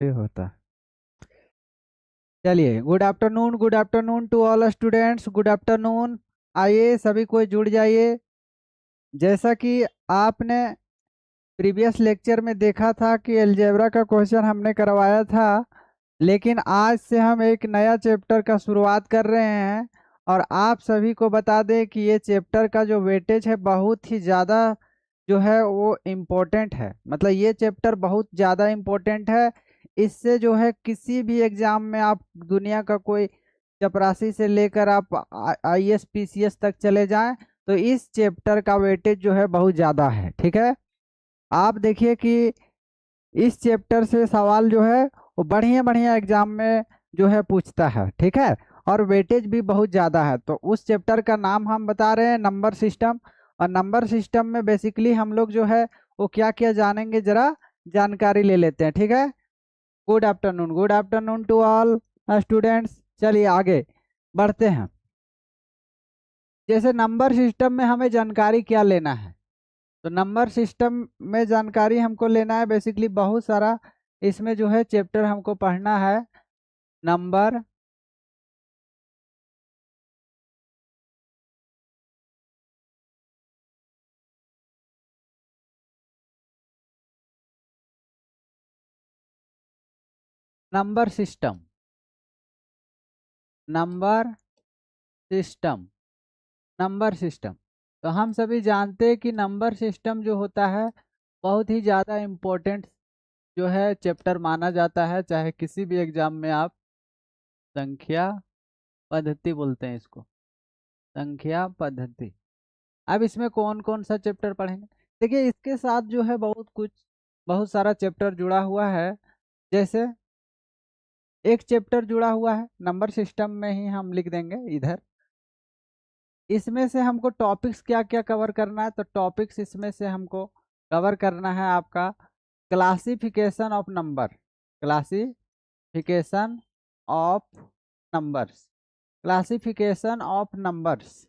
ये होता। चलिए, good afternoon to all students, good afternoon. आइए सभी कोई जुड़ जाइए। जैसा कि आपने प्रीवियस लेक्चर में देखा था कि अलजेब्रा का क्वेश्चन हमने करवाया था, लेकिन आज से हम एक नया चैप्टर का शुरुआत कर रहे हैं। और आप सभी को बता दें कि ये चैप्टर का जो वेटेज है बहुत ही ज़्यादा जो है वो इम्पोर्टेंट है। मतलब ये चैप्टर बहुत ज़्यादा इम्पोर्टेंट है। इससे जो है किसी भी एग्जाम में आप दुनिया का कोई चपरासी से लेकर आप आईएएस पीसीएस तक चले जाएं, तो इस चैप्टर का वेटेज जो है बहुत ज़्यादा है। ठीक है, आप देखिए कि इस चैप्टर से सवाल जो है वो बढ़िया बढ़िया एग्जाम में जो है पूछता है। ठीक है, और वेटेज भी बहुत ज़्यादा है। तो उस चैप्टर का नाम हम बता रहे हैं नंबर सिस्टम। और नंबर सिस्टम में बेसिकली हम लोग जो है वो क्या क्या जानेंगे, जरा जानकारी ले लेते हैं। ठीक है, good afternoon to all students. चलिए आगे बढ़ते हैं। जैसे नंबर सिस्टम में हमें जानकारी क्या लेना है, तो नंबर सिस्टम में जानकारी हमको लेना है बेसिकली बहुत सारा। इसमें जो है चैप्टर हमको पढ़ना है। Number number system, number system, number system. तो हम सभी जानते हैं कि नंबर सिस्टम जो होता है बहुत ही ज़्यादा इम्पोर्टेंट जो है चैप्टर माना जाता है। चाहे किसी भी एग्जाम में आप संख्या पद्धति बोलते हैं इसको, संख्या पद्धति। अब इसमें कौन कौन सा चैप्टर पढ़ेंगे? देखिए, इसके साथ जो है बहुत कुछ, बहुत सारा चैप्टर जुड़ा हुआ है। जैसे एक चैप्टर जुड़ा हुआ है नंबर सिस्टम में ही हम लिख देंगे इधर। इसमें से हमको टॉपिक्स क्या क्या कवर करना है, तो टॉपिक्स इसमें से हमको कवर करना है आपका classification of number, classification of numbers, classification of numbers,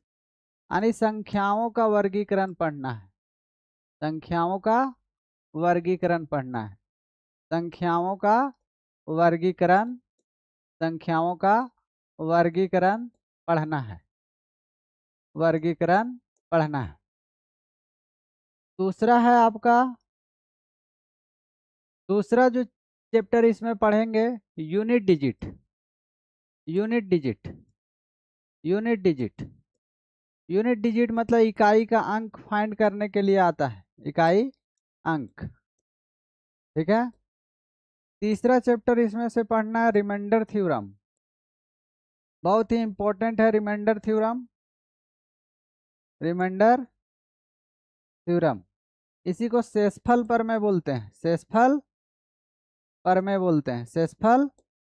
यानी संख्याओं का वर्गीकरण पढ़ना है। संख्याओं का वर्गीकरण पढ़ना है। संख्याओं का वर्गीकरण, संख्याओं का वर्गीकरण पढ़ना है, वर्गीकरण पढ़ना है। दूसरा है आपका, दूसरा जो चैप्टर इसमें पढ़ेंगे unit digit, unit digit, unit digit. Unit digit मतलब इकाई का अंक फाइंड करने के लिए आता है, इकाई अंक। ठीक है। तीसरा चैप्टर इसमें से पढ़ना है रिमाइंडर थ्योरम, बहुत ही इंपॉर्टेंट है रिमाइंडर थ्योरम, रिमाइंडर थ्योरम। इसी को शेषफल प्रमेय बोलते हैं, शेषफल प्रमेय बोलते हैं, शेषफल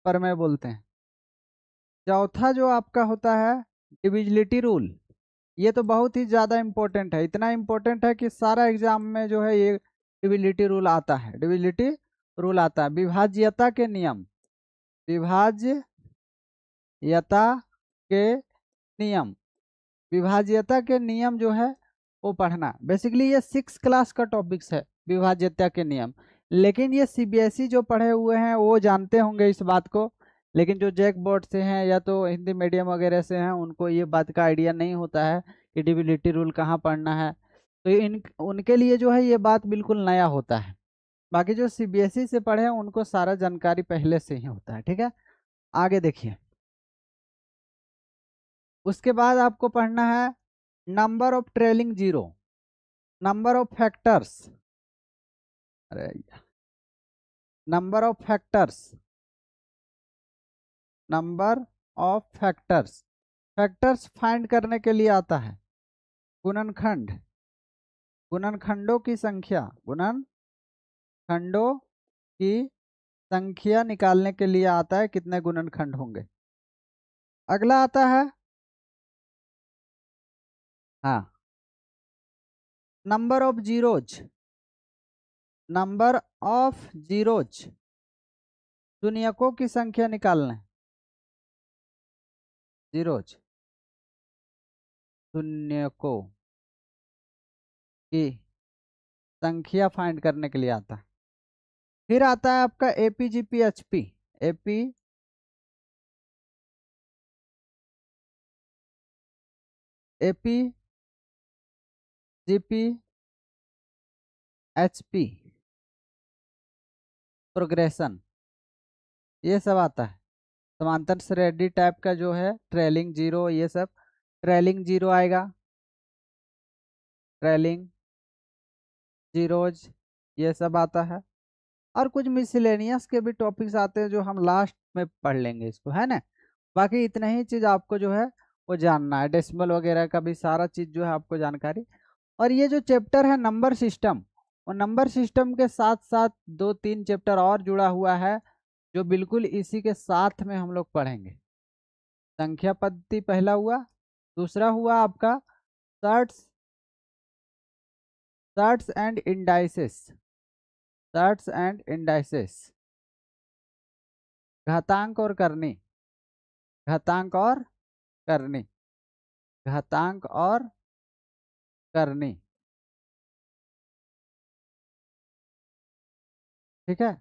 प्रमेय बोलते हैं। चौथा जो आपका होता है डिविजिबिलिटी रूल। ये तो बहुत ही ज़्यादा इम्पोर्टेंट है, इतना इम्पोर्टेंट है कि सारा एग्जाम में जो है ये डिविजिबिलिटी रूल आता है, डिविजिबिलिटी रूल आता है। विभाज्यता के नियम, विभाज्यता के नियम, विभाज्यता के नियम जो है वो पढ़ना। बेसिकली ये 6 क्लास का टॉपिक्स है, विभाज्यता के नियम। लेकिन ये सीबीएसई जो पढ़े हुए हैं वो जानते होंगे इस बात को, लेकिन जो जैक बोर्ड से हैं या तो हिंदी मीडियम वगैरह से हैं उनको ये बात का आइडिया नहीं होता है कि डिविजिबिलिटी रूल कहाँ पढ़ना है। तो इन उनके लिए जो है ये बात बिल्कुल नया होता है। बाकी जो सीबीएसई से पढ़े हैं उनको सारा जानकारी पहले से ही होता है। ठीक है, आगे देखिए। उसके बाद आपको पढ़ना है number of trailing zero, number of factors, अरे number of factors, number of factors. Factors find करने के लिए आता है गुणनखंड, गुणनखंडों की संख्या, गुणनखंडों की संख्या निकालने के लिए आता है कितने गुणनखंड होंगे। अगला आता है, हाँ, number of zeros, number of zeros, शून्यकों की संख्या निकालना, जीरोज, शून्यकों की संख्या फाइंड करने के लिए आता है। फिर आता है आपका एपीजीपीएचपी। एपी एपीजीपीएचपी प्रोग्रेशन, ये सब आता है। समांतर श्रेणी टाइप का जो है ट्रेलिंग जीरो, ये सब ट्रेलिंग जीरो आएगा, ट्रेलिंग जीरोज, ये सब आता है। और कुछ मिसलेनियस के भी टॉपिक्स आते हैं जो हम लास्ट में पढ़ लेंगे इसको, है ना। बाकी इतना ही चीज आपको जो है वो जानना है, डेसिमल वगैरह का भी सारा चीज जो है आपको जानकारी। और ये जो चैप्टर है नंबर सिस्टम, और नंबर सिस्टम के साथ साथ दो तीन चैप्टर और जुड़ा हुआ है जो बिल्कुल इसी के साथ में हम लोग पढ़ेंगे। संख्या पद्धति पहला हुआ, दूसरा हुआ आपका surds, surds and indices, surds and indices, घातांक और करनी, घातांक और करनी, घातांक और करनी, ठीक है।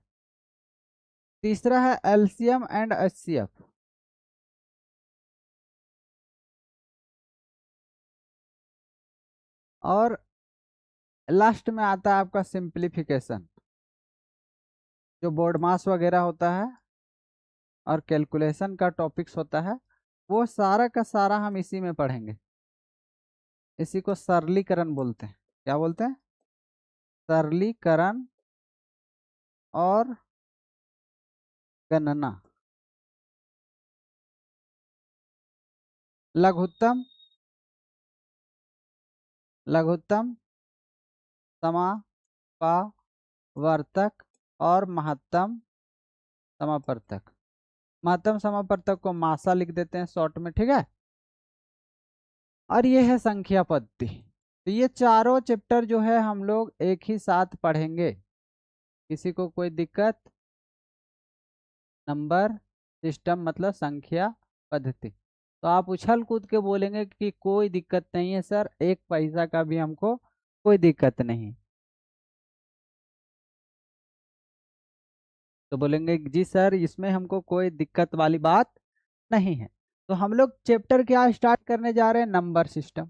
तीसरा है एलसीएम एंड एचसीएफ, और लास्ट में आता है आपका सिंप्लीफिकेशन, जो बोर्ड मास वगैरह होता है और कैलकुलेशन का टॉपिक्स होता है, वो सारा का सारा हम इसी में पढ़ेंगे। इसी को सरलीकरण बोलते हैं। क्या बोलते हैं? सरलीकरण और गणना, लघुत्तम, लघुत्तम समापवर्तक और महत्तम समापवर्तक। महत्तम समापवर्तक को मासा लिख देते हैं शॉर्ट में, ठीक है। और ये है संख्या पद्धति। तो ये चारों चैप्टर जो है हम लोग एक ही साथ पढ़ेंगे। किसी को कोई दिक्कत? नंबर सिस्टम मतलब संख्या पद्धति, तो आप उछल कूद के बोलेंगे कि कोई दिक्कत नहीं है सर, एक पैसा का भी हमको कोई दिक्कत नहीं। तो बोलेंगे जी सर इसमें हमको कोई दिक्कत वाली बात नहीं है। तो हम लोग चैप्टर क्या स्टार्ट करने जा रहे हैं? Number system.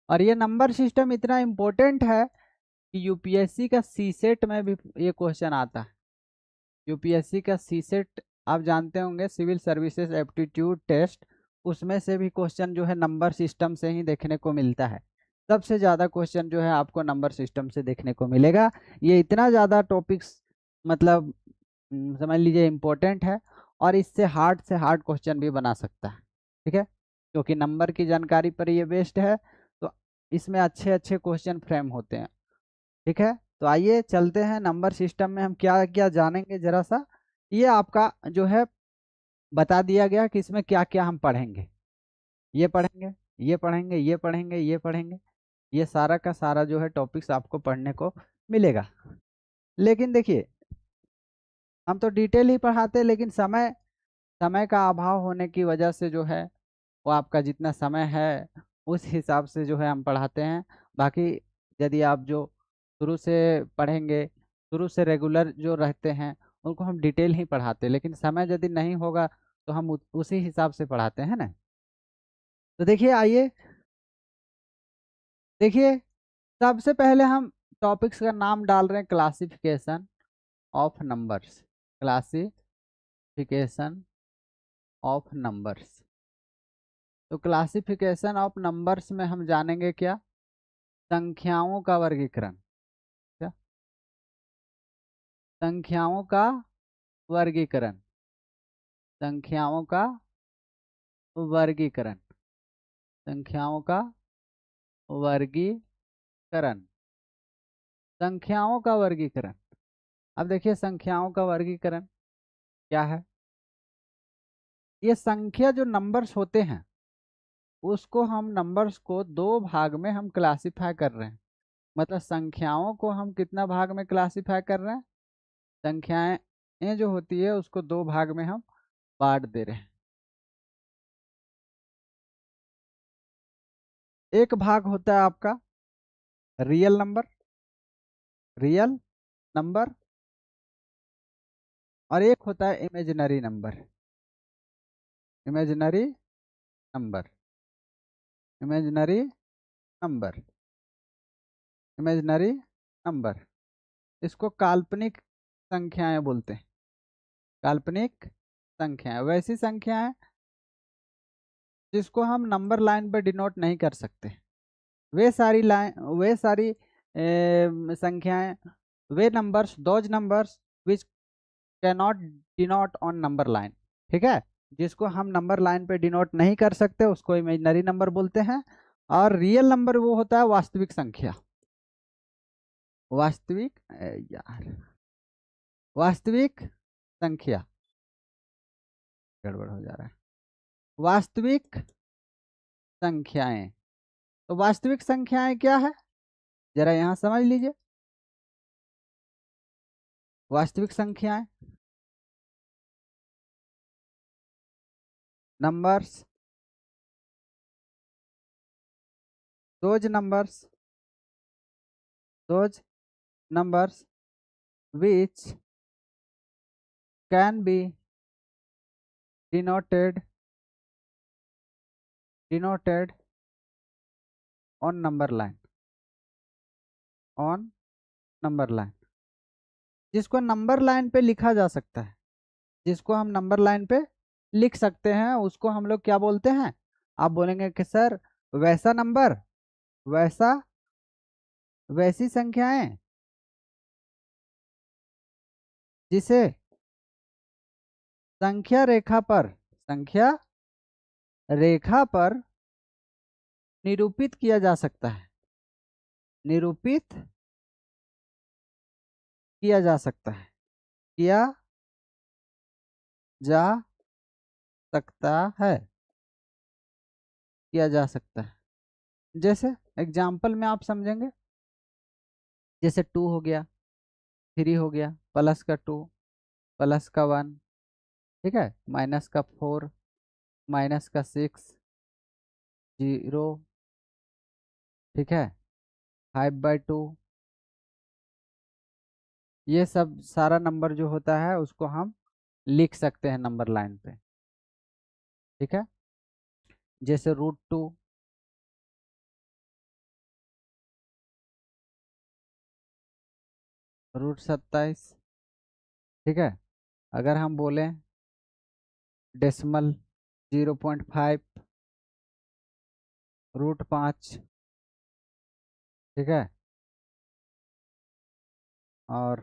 और ये नंबर सिस्टम इतना इम्पोर्टेंट है कि यूपीएससी का सीसेट में भी ये क्वेश्चन आता है। यूपीएससी का सीसेट आप जानते होंगे, सिविल सर्विसेज एप्टीट्यूड टेस्ट, उसमें से भी क्वेश्चन जो है नंबर सिस्टम से ही देखने को मिलता है। सबसे ज़्यादा क्वेश्चन जो है आपको नंबर सिस्टम से देखने को मिलेगा। ये इतना ज़्यादा टॉपिक्स मतलब समझ लीजिए इम्पोर्टेंट है, और इससे हार्ड से हार्ड क्वेश्चन भी बना सकता है, ठीक है, क्योंकि नंबर की जानकारी पर ये बेस्ड है। तो इसमें अच्छे अच्छे क्वेश्चन फ्रेम होते हैं, ठीक है। तो आइए चलते हैं नंबर सिस्टम में हम क्या क्या जानेंगे जरा सा। ये आपका जो है बता दिया गया कि इसमें क्या क्या हम पढ़ेंगे। ये पढ़ेंगे, ये पढ़ेंगे, ये पढ़ेंगे, ये पढ़ेंगे, ये सारा का सारा जो है टॉपिक्स आपको पढ़ने को मिलेगा। लेकिन देखिए हम तो डिटेल ही पढ़ाते हैं, लेकिन समय समय का अभाव होने की वजह से जो है वो आपका जितना समय है उस हिसाब से जो है हम पढ़ाते हैं। बाकी यदि आप जो शुरू से पढ़ेंगे, शुरू से रेगुलर जो रहते हैं उनको हम डिटेल ही पढ़ाते हैं, लेकिन समय यदि नहीं होगा तो हम उसी हिसाब से पढ़ाते हैं ना। तो देखिए आइए, देखिए सबसे पहले हम टॉपिक्स का नाम डाल रहे हैं classification of numbers, classification of numbers. तो क्लासिफिकेशन ऑफ नंबर्स में हम जानेंगे क्या? संख्याओं का वर्गीकरण। क्या? संख्याओं का वर्गीकरण, संख्याओं का वर्गीकरण, संख्याओं का वर्गीकरण, संख्याओं का वर्गीकरण। अब देखिए संख्याओं का वर्गीकरण क्या है। ये संख्या जो नंबर्स होते हैं उसको हम नंबर्स को दो भाग में हम क्लासिफाई कर रहे हैं। मतलब संख्याओं को हम कितना भाग में क्लासिफाई कर रहे हैं? संख्याएं जो होती है उसको दो भाग में हम बांट दे रहे हैं। एक भाग होता है आपका रियल नंबर, रियल नंबर, और एक होता है imaginary number. Imaginary number, imaginary number, imaginary number, इसको काल्पनिक संख्याएं बोलते हैं। काल्पनिक संख्याएं वैसी संख्याएं जिसको हम नंबर लाइन पर डिनोट नहीं कर सकते। वे सारी लाइन, वे सारी संख्याएं, वे numbers, those numbers which can not denote on number line. ठीक है, जिसको हम नंबर लाइन पे डिनोट नहीं कर सकते उसको इमेजिनरी नंबर बोलते हैं। और रियल नंबर वो होता है वास्तविक संख्या। वास्तविक यार, वास्तविक संख्या, गड़बड़ हो जा रहा है। वास्तविक संख्याएं, तो वास्तविक संख्याएं क्या है, जरा यहां समझ लीजिए। वास्तविक संख्याएं numbers, those numbers, those numbers which can be denoted on number line, on number line, जिसको नंबर लाइन पे लिखा जा सकता है, जिसको हम नंबर लाइन पे लिख सकते हैं उसको हम लोग क्या बोलते हैं। आप बोलेंगे कि सर वैसा नंबर, वैसा, वैसी संख्याएं जिसे संख्या रेखा पर, संख्या रेखा पर निरूपित किया जा सकता है, निरूपित किया जा सकता है, किया जा सकता है, किया जा सकता है। जैसे एग्जाम्पल में आप समझेंगे, जैसे 2 हो गया, 3 हो गया, प्लस का 2, प्लस का 1, ठीक है, माइनस का 4, माइनस का 6, 0, ठीक है, 5/2, ये सब सारा नंबर जो होता है उसको हम लिख सकते हैं नंबर लाइन पे। ठीक है, जैसे √2, √27, ठीक है। अगर हम बोलें डेसिमल 0.5, √5, ठीक है, और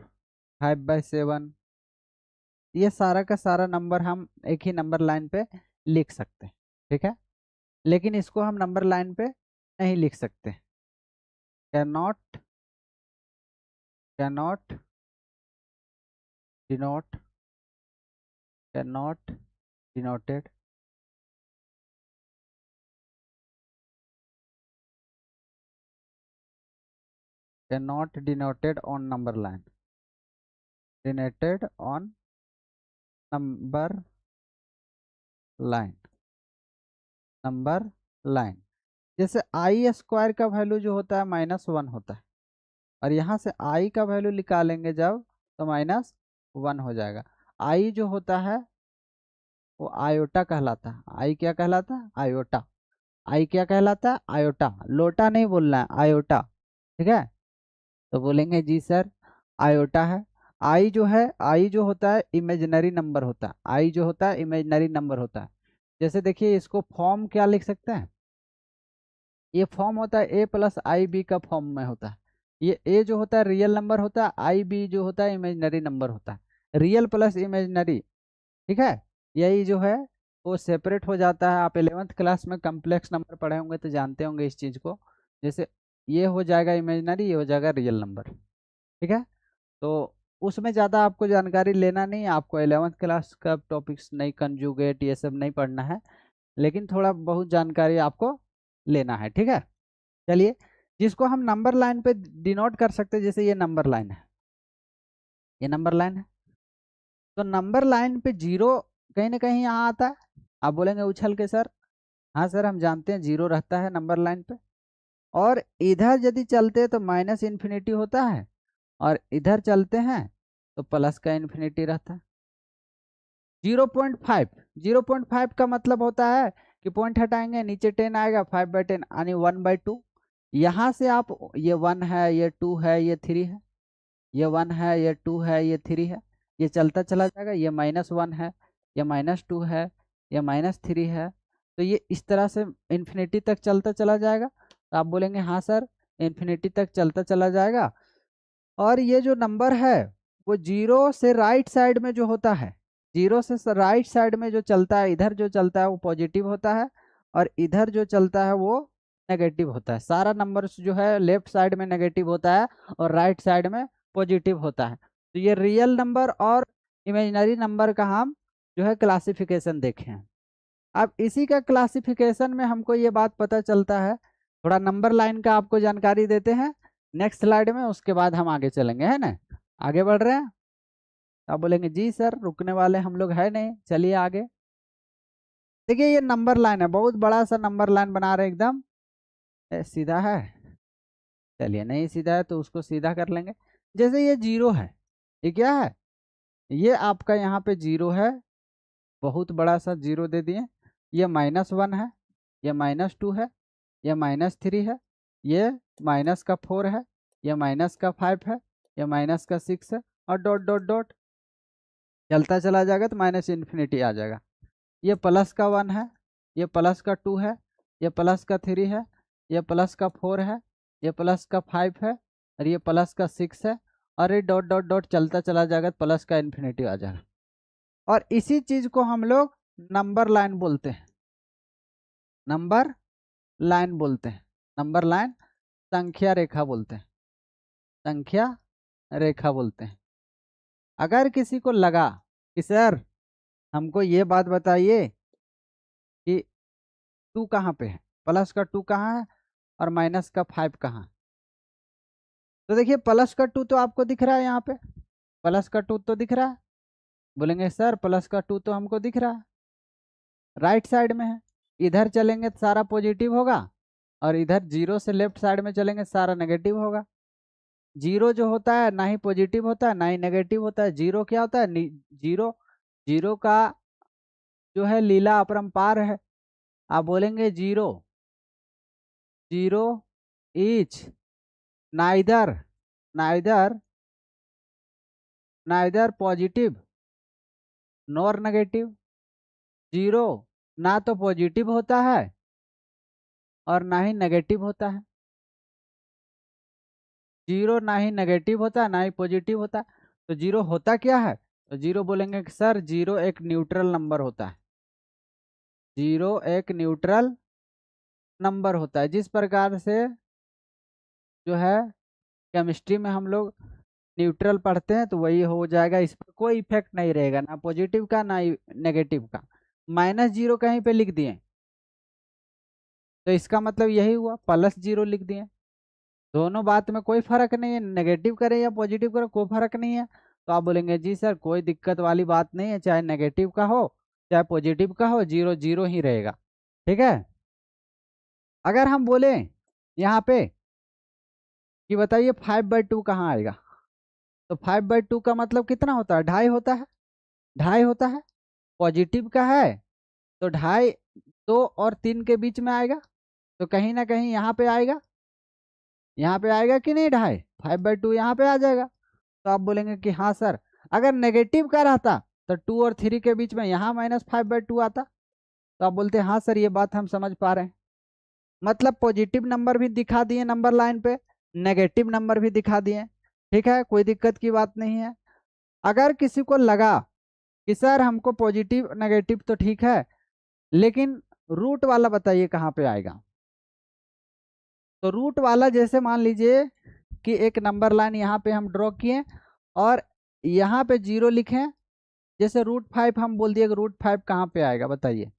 5/7, ये सारा का सारा नंबर हम एक ही नंबर लाइन पे लिख सकते हैं। ठीक है, लेकिन इसको हम नंबर लाइन पे नहीं लिख सकते। Can not, can not denote, can not denoted, can not denoted on number line, denoted on number line, number line. जैसे i² का वैल्यू जो होता है -1 होता है, और यहाँ से i का वैल्यू निकालेंगे जब तो -1 हो जाएगा। i जो होता है वो आयोटा कहलाता है। आई क्या कहलाता है, आयोटा। आई क्या कहलाता है, आयोटा। लोटा नहीं बोलना है, आयोटा। ठीक है, तो बोलेंगे जी सर आयोटा है। आई जो है, आई जो होता है इमेजिनरी नंबर होता है, आई जो होता है इमेजिनरी नंबर होता है। जैसे देखिए इसको फॉर्म क्या लिख सकते हैं, ये फॉर्म होता है a+ib का फॉर्म में होता है। ये a जो होता है रियल नंबर होता है, ib जो होता है इमेजिनरी नंबर होता है। रियल प्लस इमेजिनरी, ठीक है, यही जो है वो सेपरेट हो जाता है। आप 11th क्लास में कम्प्लेक्स नंबर पढ़े होंगे तो जानते होंगे इस चीज़ को। जैसे ये हो जाएगा इमेजिनरी, ये हो जाएगा रियल नंबर। ठीक है, तो उसमें ज़्यादा आपको जानकारी लेना नहीं है, आपको 11th क्लास का टॉपिक्स नहीं, कंजुगेट ये सब नहीं पढ़ना है, लेकिन थोड़ा बहुत जानकारी आपको लेना है। ठीक है, चलिए, जिसको हम नंबर लाइन पे डिनोट कर सकते हैं, जैसे ये नंबर लाइन है, ये नंबर लाइन है, तो नंबर लाइन पे 0 कहीं ना कहीं यहाँ आता है। आप बोलेंगे उछल के सर, हाँ सर हम जानते हैं 0 रहता है नंबर लाइन पे, और इधर यदि चलते हैं तो -∞ होता है, और इधर चलते हैं तो प्लस का इन्फिनिटी रहता है। 0.5, 0.5 का मतलब होता है कि पॉइंट हटाएंगे नीचे 10 आएगा, 5/10 यानी 1/2। यहाँ से आप ये 1 है, ये 2 है, ये 3 है, ये 1 है, ये 2 है, ये 3 है, ये चलता चला जाएगा। ये -1 है, ये -2 है, ये -3 है। तो ये इस तरह से इन्फिनिटी तक चलता चला जाएगा। तो आप बोलेंगे हाँ सर इन्फिनिटी तक चलता चला जाएगा। और ये जो नंबर है वो जीरो से राइट साइड में जो होता है, जीरो से राइट साइड में जो चलता है, इधर जो चलता है वो पॉजिटिव होता है, और इधर जो चलता है वो नेगेटिव होता है। सारा नंबर जो है लेफ्ट साइड में नेगेटिव होता है और राइट साइड में पॉजिटिव होता है। तो ये रियल नंबर और इमेजिनरी नंबर का हम जो है क्लासिफिकेशन देखे हैं। अब इसी का क्लासिफिकेशन में हमको ये बात पता चलता है, थोड़ा नंबर लाइन का आपको जानकारी देते हैं नेक्स्ट स्लाइड में, उसके बाद हम आगे चलेंगे, है ना। आगे बढ़ रहे हैं। आप बोलेंगे जी सर रुकने वाले हम लोग है नहीं, चलिए आगे। देखिए ये नंबर लाइन है, बहुत बड़ा सा नंबर लाइन बना रहे हैं एकदम। सीधा है, चलिए नहीं सीधा है तो उसको सीधा कर लेंगे। जैसे ये जीरो है, ये क्या है, ये आपका यहाँ पे जीरो है, बहुत बड़ा सा जीरो दे दिए। ये -1 है, ये -2 है, ये -3 है, ये -4 है, ये -5 है, ये -6 है, और डॉट डॉट डॉट चलता चला जाएगा तो माइनस इन्फिनिटी आ जाएगा। ये प्लस का 1 है, ये प्लस का 2 है, ये प्लस का 3 है, ये प्लस का 4 है, ये प्लस का 5 है, और ये प्लस का 6 है, और ये डॉट डॉट डॉट चलता चला जाएगा तो प्लस का इन्फिनिटी आ जाएगा। और इसी चीज को हम लोग नंबर लाइन बोलते हैं, नंबर लाइन बोलते हैं, नंबर लाइन संख्या रेखा बोलते हैं, संख्या रेखा बोलते हैं। अगर किसी को लगा कि सर हमको ये बात बताइए कि 2 कहाँ पे है, प्लस का 2 कहाँ है और माइनस का 5 कहाँ है, तो देखिए प्लस का 2 तो आपको दिख रहा है, यहाँ पे प्लस का 2 तो दिख रहा है। बोलेंगे सर प्लस का 2 तो हमको दिख रहा है, राइट साइड में है। इधर चलेंगे तो सारा पॉजिटिव होगा, और इधर जीरो से लेफ्ट साइड में चलेंगे सारा नेगेटिव होगा। जीरो जो होता है ना ही पॉजिटिव होता है ना ही नेगेटिव होता है। जीरो क्या होता है, जीरो, जीरो का जो है लीला अपरंपार है। आप बोलेंगे zero, zero is neither, neither, neither positive nor negative. Zero ना तो पॉजिटिव होता है और ना ही नेगेटिव होता है। जीरो ना ही नेगेटिव होता है ना ही पॉजिटिव होता है। तो जीरो होता क्या है, तो जीरो बोलेंगे कि सर जीरो एक न्यूट्रल नंबर होता है, जीरो एक न्यूट्रल नंबर होता है। जिस प्रकार से जो है केमिस्ट्री में हम लोग न्यूट्रल पढ़ते हैं तो वही हो जाएगा, इस पर कोई इफेक्ट नहीं रहेगा ना पॉजिटिव का ना नेगेटिव का। -0 कहीं पे लिख दिए तो इसका मतलब यही हुआ, +0 लिख दिए, दोनों बात में कोई फर्क नहीं है, नेगेटिव करें या पॉजिटिव करें कोई फर्क नहीं है। तो आप बोलेंगे जी सर कोई दिक्कत वाली बात नहीं है, चाहे नेगेटिव का हो चाहे पॉजिटिव का हो, जीरो जीरो ही रहेगा, ठीक है। अगर हम बोले यहाँ पे कि बताइए 5/2 कहाँ आएगा, तो 5/2 का मतलब कितना होता है, 2.5 होता है, 2.5 होता है। पॉजिटिव का है तो 2.5 2 और 3 के बीच में आएगा, तो कहीं ना कहीं यहाँ पे आएगा, यहाँ पे आएगा कि नहीं, 2.5, 5/2 यहाँ पे आ जाएगा। तो आप बोलेंगे कि हाँ सर अगर नेगेटिव का रहता तो 2 और 3 के बीच में यहाँ -5/2 आता। तो आप बोलते हैं हाँ सर ये बात हम समझ पा रहे हैं। मतलब पॉजिटिव नंबर भी दिखा दिए नंबर लाइन पे, नेगेटिव नंबर भी दिखा दिए, ठीक है, कोई दिक्कत की बात नहीं है। अगर किसी को लगा कि सर हमको पॉजिटिव नेगेटिव तो ठीक है लेकिन रूट वाला बताइए कहाँ पे आएगा, तो रूट वाला जैसे मान लीजिए कि एक नंबर लाइन यहाँ पे हम ड्रॉ किए और यहाँ पे 0 लिखे, जैसे √5 हम बोल दिए √5 कहाँ पे आएगा बताइए,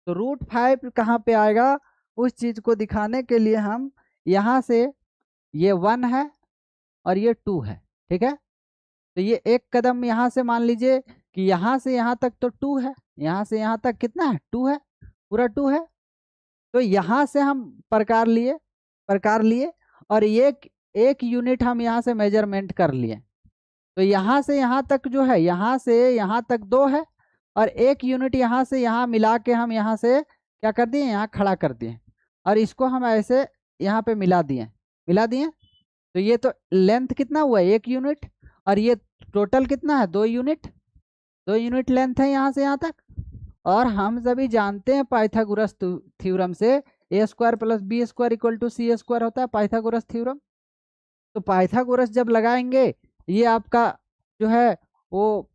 तो √5 कहाँ पे आएगा उस चीज को दिखाने के लिए हम यहाँ से ये 1 है और ये 2 है, ठीक है। तो ये एक कदम यहाँ से मान लीजिए कि यहाँ से यहाँ तक तो 2 है, यहाँ से यहाँ तक कितना है, 2 है, पूरा 2 है। तो यहाँ से हम प्रकार लिए और एक यूनिट हम यहाँ से मेजरमेंट कर लिए। तो यहाँ से यहाँ तक जो है, यहाँ से यहाँ तक 2 है, और 1 यूनिट यहाँ से यहाँ मिला के हम यहाँ से क्या कर दिए, यहाँ खड़ा कर दिए, और इसको हम ऐसे यहाँ पे मिला दिए। तो ये तो लेंथ कितना हुआ, 1 यूनिट, और ये टोटल कितना है, 2 यूनिट। 2 यूनिट लेंथ है यहाँ से यहाँ तक। और हम सभी जानते हैं पाइथागोरस थ्योरम से a square plus b square equal to c square होता है, पाइथागोरस थ्योरम। तो पाइथागोरस जब लगाएंगे, ये आपका जो है वो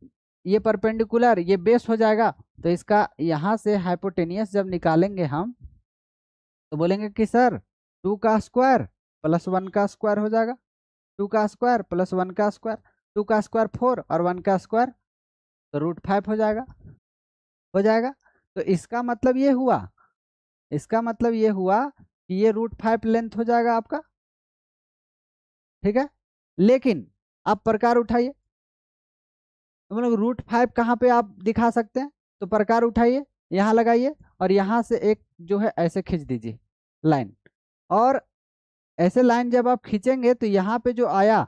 ये परपेंडिकुलर ये बेस हो जाएगा। तो इसका यहाँ से हाइपोटेनियस जब निकालेंगे हम, तो बोलेंगे कि सर 2 का स्क्वायर प्लस 1 का स्क्वायर हो जाएगा, 2 का स्क्वायर प्लस 1 का स्क्वायर, 2 का स्क्वायर 4 और 1 का स्क्वायर तो √5 हो जाएगा। तो इसका मतलब ये हुआ, कि ये √5 लेंथ हो जाएगा आपका, ठीक है। लेकिन आप प्रकार उठाइए, मतलब √5 कहाँ पे आप दिखा सकते हैं, तो प्रकार उठाइए, यहाँ लगाइए, और यहाँ से एक जो है ऐसे खींच दीजिए लाइन। और ऐसे लाइन जब आप खींचेंगे तो यहाँ पे जो आया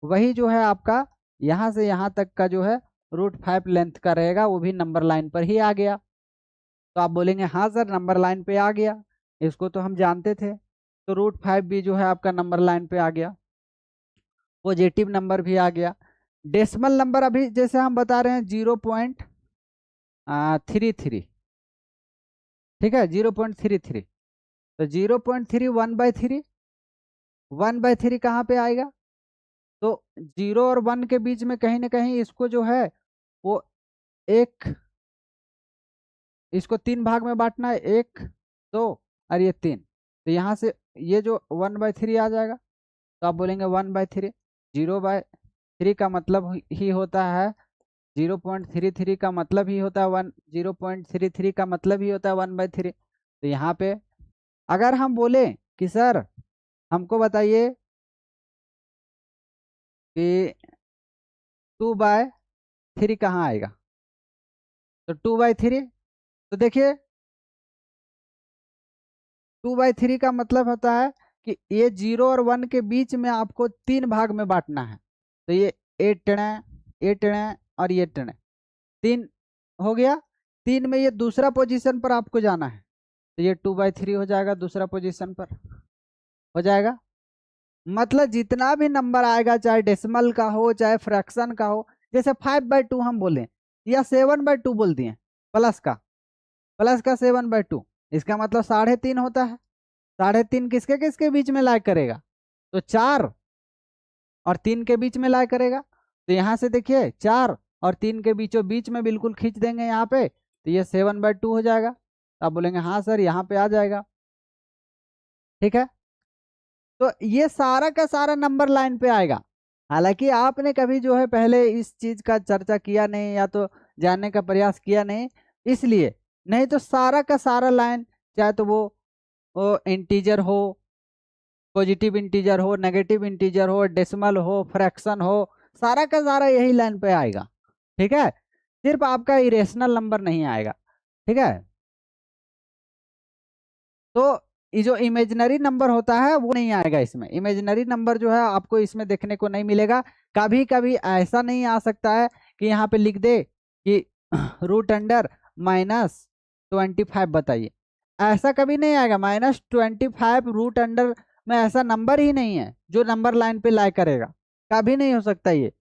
वही जो है आपका यहाँ से यहाँ तक का जो है √5 लेंथ का रहेगा, वो भी नंबर लाइन पर ही आ गया। तो आप बोलेंगे हाँ सर नंबर लाइन पे आ गया, इसको तो हम जानते थे। तो √5 भी जो है आपका नंबर लाइन पे आ गया, पॉजिटिव नंबर भी आ गया। डेसिमल नंबर अभी जैसे हम बता रहे हैं 0.33, ठीक है, 0.33। तो 0.3 1/3, 1/3 कहाँ पे आएगा, तो 0 और 1 के बीच में कहीं ना कहीं इसको जो है वो इसको 3 भाग में बांटना है, 1 2 और ये 3। तो यहाँ से ये जो 1/3 आ जाएगा। तो आप बोलेंगे 1/3, 0/3 का मतलब ही होता है 0.33 का मतलब ही होता है 0.33 का मतलब ही होता है 1/3। तो यहाँ पे अगर हम बोले कि सर हमको बताइए कि 2/3 कहाँ आएगा, तो 2/3, तो देखिए 2/3 का मतलब होता है कि ये 0 और 1 के बीच में आपको 3 भाग में बांटना है। तो ये 8 और ये 3 हो गया। 3 में ये दूसरा पोजीशन पर आपको जाना है, तो ये 2/3 हो जाएगा, दूसरा पोजीशन पर हो जाएगा। मतलब जितना भी नंबर आएगा, चाहे डेसिमल का हो चाहे फ्रैक्शन का हो, जैसे 5/2 हम बोले या 7/2 बोल दिए, प्लस का 7/2, इसका मतलब 3.5 होता है। 3.5 किसके किसके बीच में लाई करेगा, तो 4 और 3 के बीच में लाई करेगा। तो यहाँ से देखिए 4 और 3 के बीचों बीच में बिल्कुल खींच देंगे यहाँ पे, तो ये 7/2 हो जाएगा। तो आप बोलेंगे हाँ सर यहाँ पे आ जाएगा, ठीक है। तो ये सारा का सारा नंबर लाइन पे आएगा। हालांकि आपने कभी जो है पहले इस चीज का चर्चा किया नहीं या तो जानने का प्रयास किया नहीं, इसलिए नहीं तो सारा का सारा लाइन, चाहे तो वो इंटीजर हो, पॉजिटिव इंटीजर हो, नेगेटिव इंटीजर हो, डेसिमल हो, फ्रैक्शन हो, सारा का सारा यही लाइन पे आएगा, ठीक है। सिर्फ आपका इरेशनल नंबर नहीं आएगा, ठीक है। तो ये जो इमेजिनरी नंबर होता है वो नहीं आएगा इसमें। इमेजिनरी नंबर जो है आपको इसमें देखने को नहीं मिलेगा। कभी कभी ऐसा नहीं आ सकता है कि यहाँ पे लिख दे कि √−25 बताइए, ऐसा कभी नहीं आएगा। -25 √, में ऐसा नंबर ही नहीं है जो नंबर लाइन पे लाई करेगा, कभी नहीं हो सकता, ये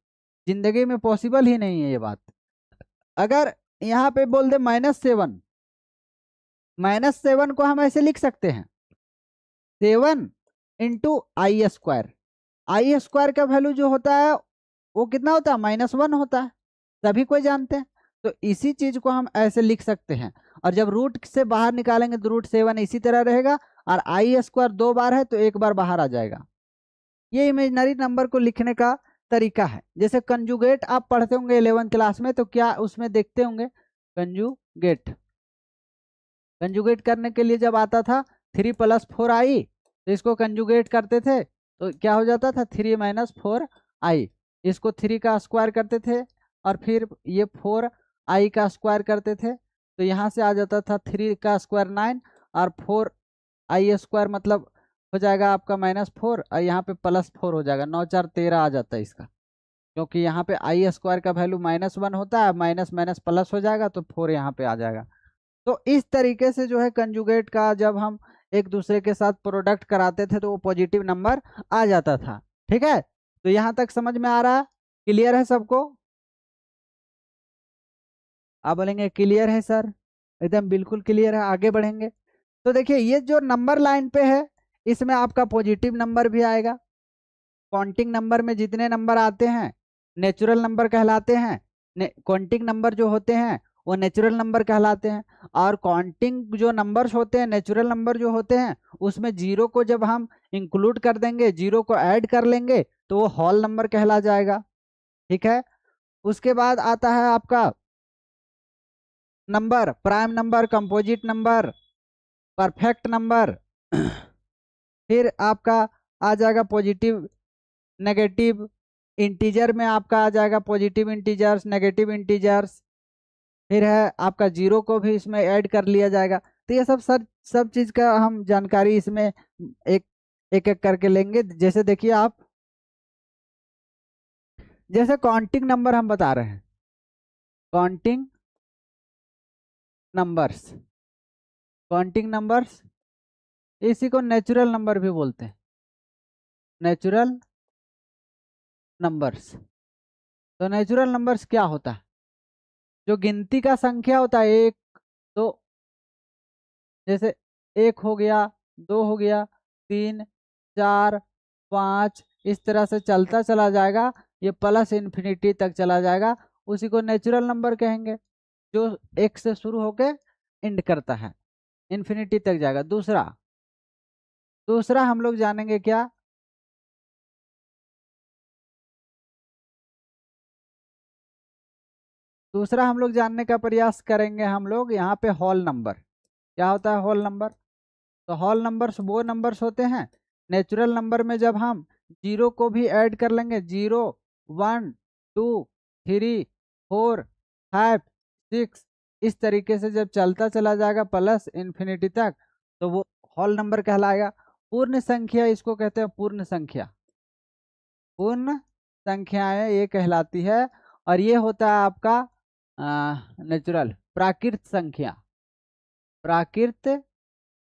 जिंदगी में पॉसिबल ही नहीं है ये बात। अगर यहाँ पे बोल दे -7, -7 को हम ऐसे लिख सकते हैं 7 × I² का वैल्यू जो होता है वो कितना होता है, -1 होता है, सभी कोई जानते हैं। तो इसी चीज को हम ऐसे लिख सकते हैं, और जब रूट से बाहर निकालेंगे तो √7 इसी तरह रहेगा, और I² 2 बार है तो 1 बार बाहर आ जाएगा। ये इमेजिनरी नंबर को लिखने का तरीका है। जैसे कंजुगेट आप पढ़ते होंगे 11th क्लास में, तो क्या उसमें देखते होंगे कंजुगेट करने के लिए जब आता था 3 + 4i, तो इसको कंजुगेट करते थे तो क्या हो जाता था 3 - 4i। इसको 3 का स्क्वायर करते थे और फिर ये 4i का स्क्वायर करते थे, तो यहाँ से आ जाता था 3 का स्क्वायर 9 और 4i² मतलब हो जाएगा आपका -4, और यहाँ पे +4 हो जाएगा, 9 × 4 = 13 आ जाता है इसका। क्योंकि यहाँ पे आई स्क्वायर का वैल्यू -1 होता है, माइनस माइनस प्लस हो जाएगा तो 4 यहाँ पे आ जाएगा। तो इस तरीके से जो है कंजुगेट का जब हम एक दूसरे के साथ प्रोडक्ट कराते थे तो वो पॉजिटिव नंबर आ जाता था। ठीक है, तो यहाँ तक समझ में आ रहा है? क्लियर है सबको? आप बोलेंगे क्लियर है सर, एकदम बिल्कुल क्लियर है। आगे बढ़ेंगे तो देखिए ये जो नंबर लाइन पे है इसमें आपका पॉजिटिव नंबर भी आएगा। काउंटिंग नंबर में जितने नंबर आते हैं नेचुरल नंबर कहलाते हैं। काउंटिंग नंबर जो होते हैं वो नेचुरल नंबर कहलाते हैं। और काउंटिंग जो नंबर्स होते हैं, नेचुरल नंबर जो होते हैं, उसमें जीरो को जब हम इंक्लूड कर देंगे, जीरो को ऐड कर लेंगे तो वो होल नंबर कहला जाएगा। ठीक है, उसके बाद आता है आपका number, prime number, composite number, perfect number. फिर आपका आ जाएगा पॉजिटिव, नेगेटिव, इंटीजर में आपका आ जाएगा पॉजिटिव इंटीजर्स, नेगेटिव इंटीजर्स। फिर है आपका जीरो को भी इसमें ऐड कर लिया जाएगा। तो ये सब चीज का हम जानकारी इसमें एक एक एक करके लेंगे। जैसे देखिए आप, जैसे काउंटिंग नंबर हम बता रहे हैं, काउंटिंग नंबर्स, काउंटिंग नंबर्स इसी को नेचुरल नंबर भी बोलते हैं, नेचुरल नंबर्स। तो नेचुरल नंबर्स क्या होता है? जो गिनती का संख्या होता है, एक, दो, जैसे एक हो गया, दो हो गया, तीन, चार, पाँच, इस तरह से चलता चला जाएगा, ये प्लस इन्फिनिटी तक चला जाएगा, उसी को नेचुरल नंबर कहेंगे। जो एक से शुरू होके एंड करता है, इन्फिनिटी तक जाएगा। दूसरा दूसरा हम लोग जानेंगे क्या? दूसरा हम लोग जानने का प्रयास करेंगे हम लोग यहाँ पे होल नंबर। क्या होता है होल नंबर? तो होल नंबर्स वो नंबर्स होते हैं, नेचुरल नंबर में जब हम जीरो को भी ऐड कर लेंगे, zero, one, two, three, four, five, six, इस तरीके से जब चलता चला जाएगा प्लस इन्फिनिटी तक, तो वो होल नंबर कहलाएगा। पूर्ण संख्या इसको कहते हैं, पूर्ण संख्या, पूर्ण संख्याएं ये कहलाती है। और ये होता है आपका नेचुरल, प्राकृत संख्या, प्राकृत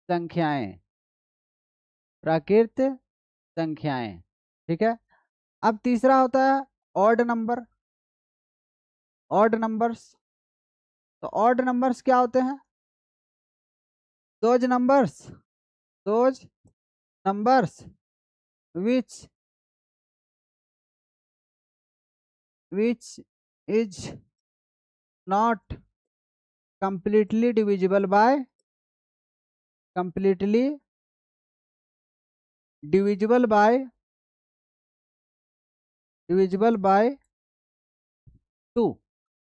संख्याएं, प्राकृत संख्याएं। ठीक है, अब तीसरा होता है ऑड नंबर, ऑड नंबर्स। तो ऑड नंबर्स क्या होते हैं? Those numbers, those numbers which which is not completely divisible by, completely divisible by, divisible by 2,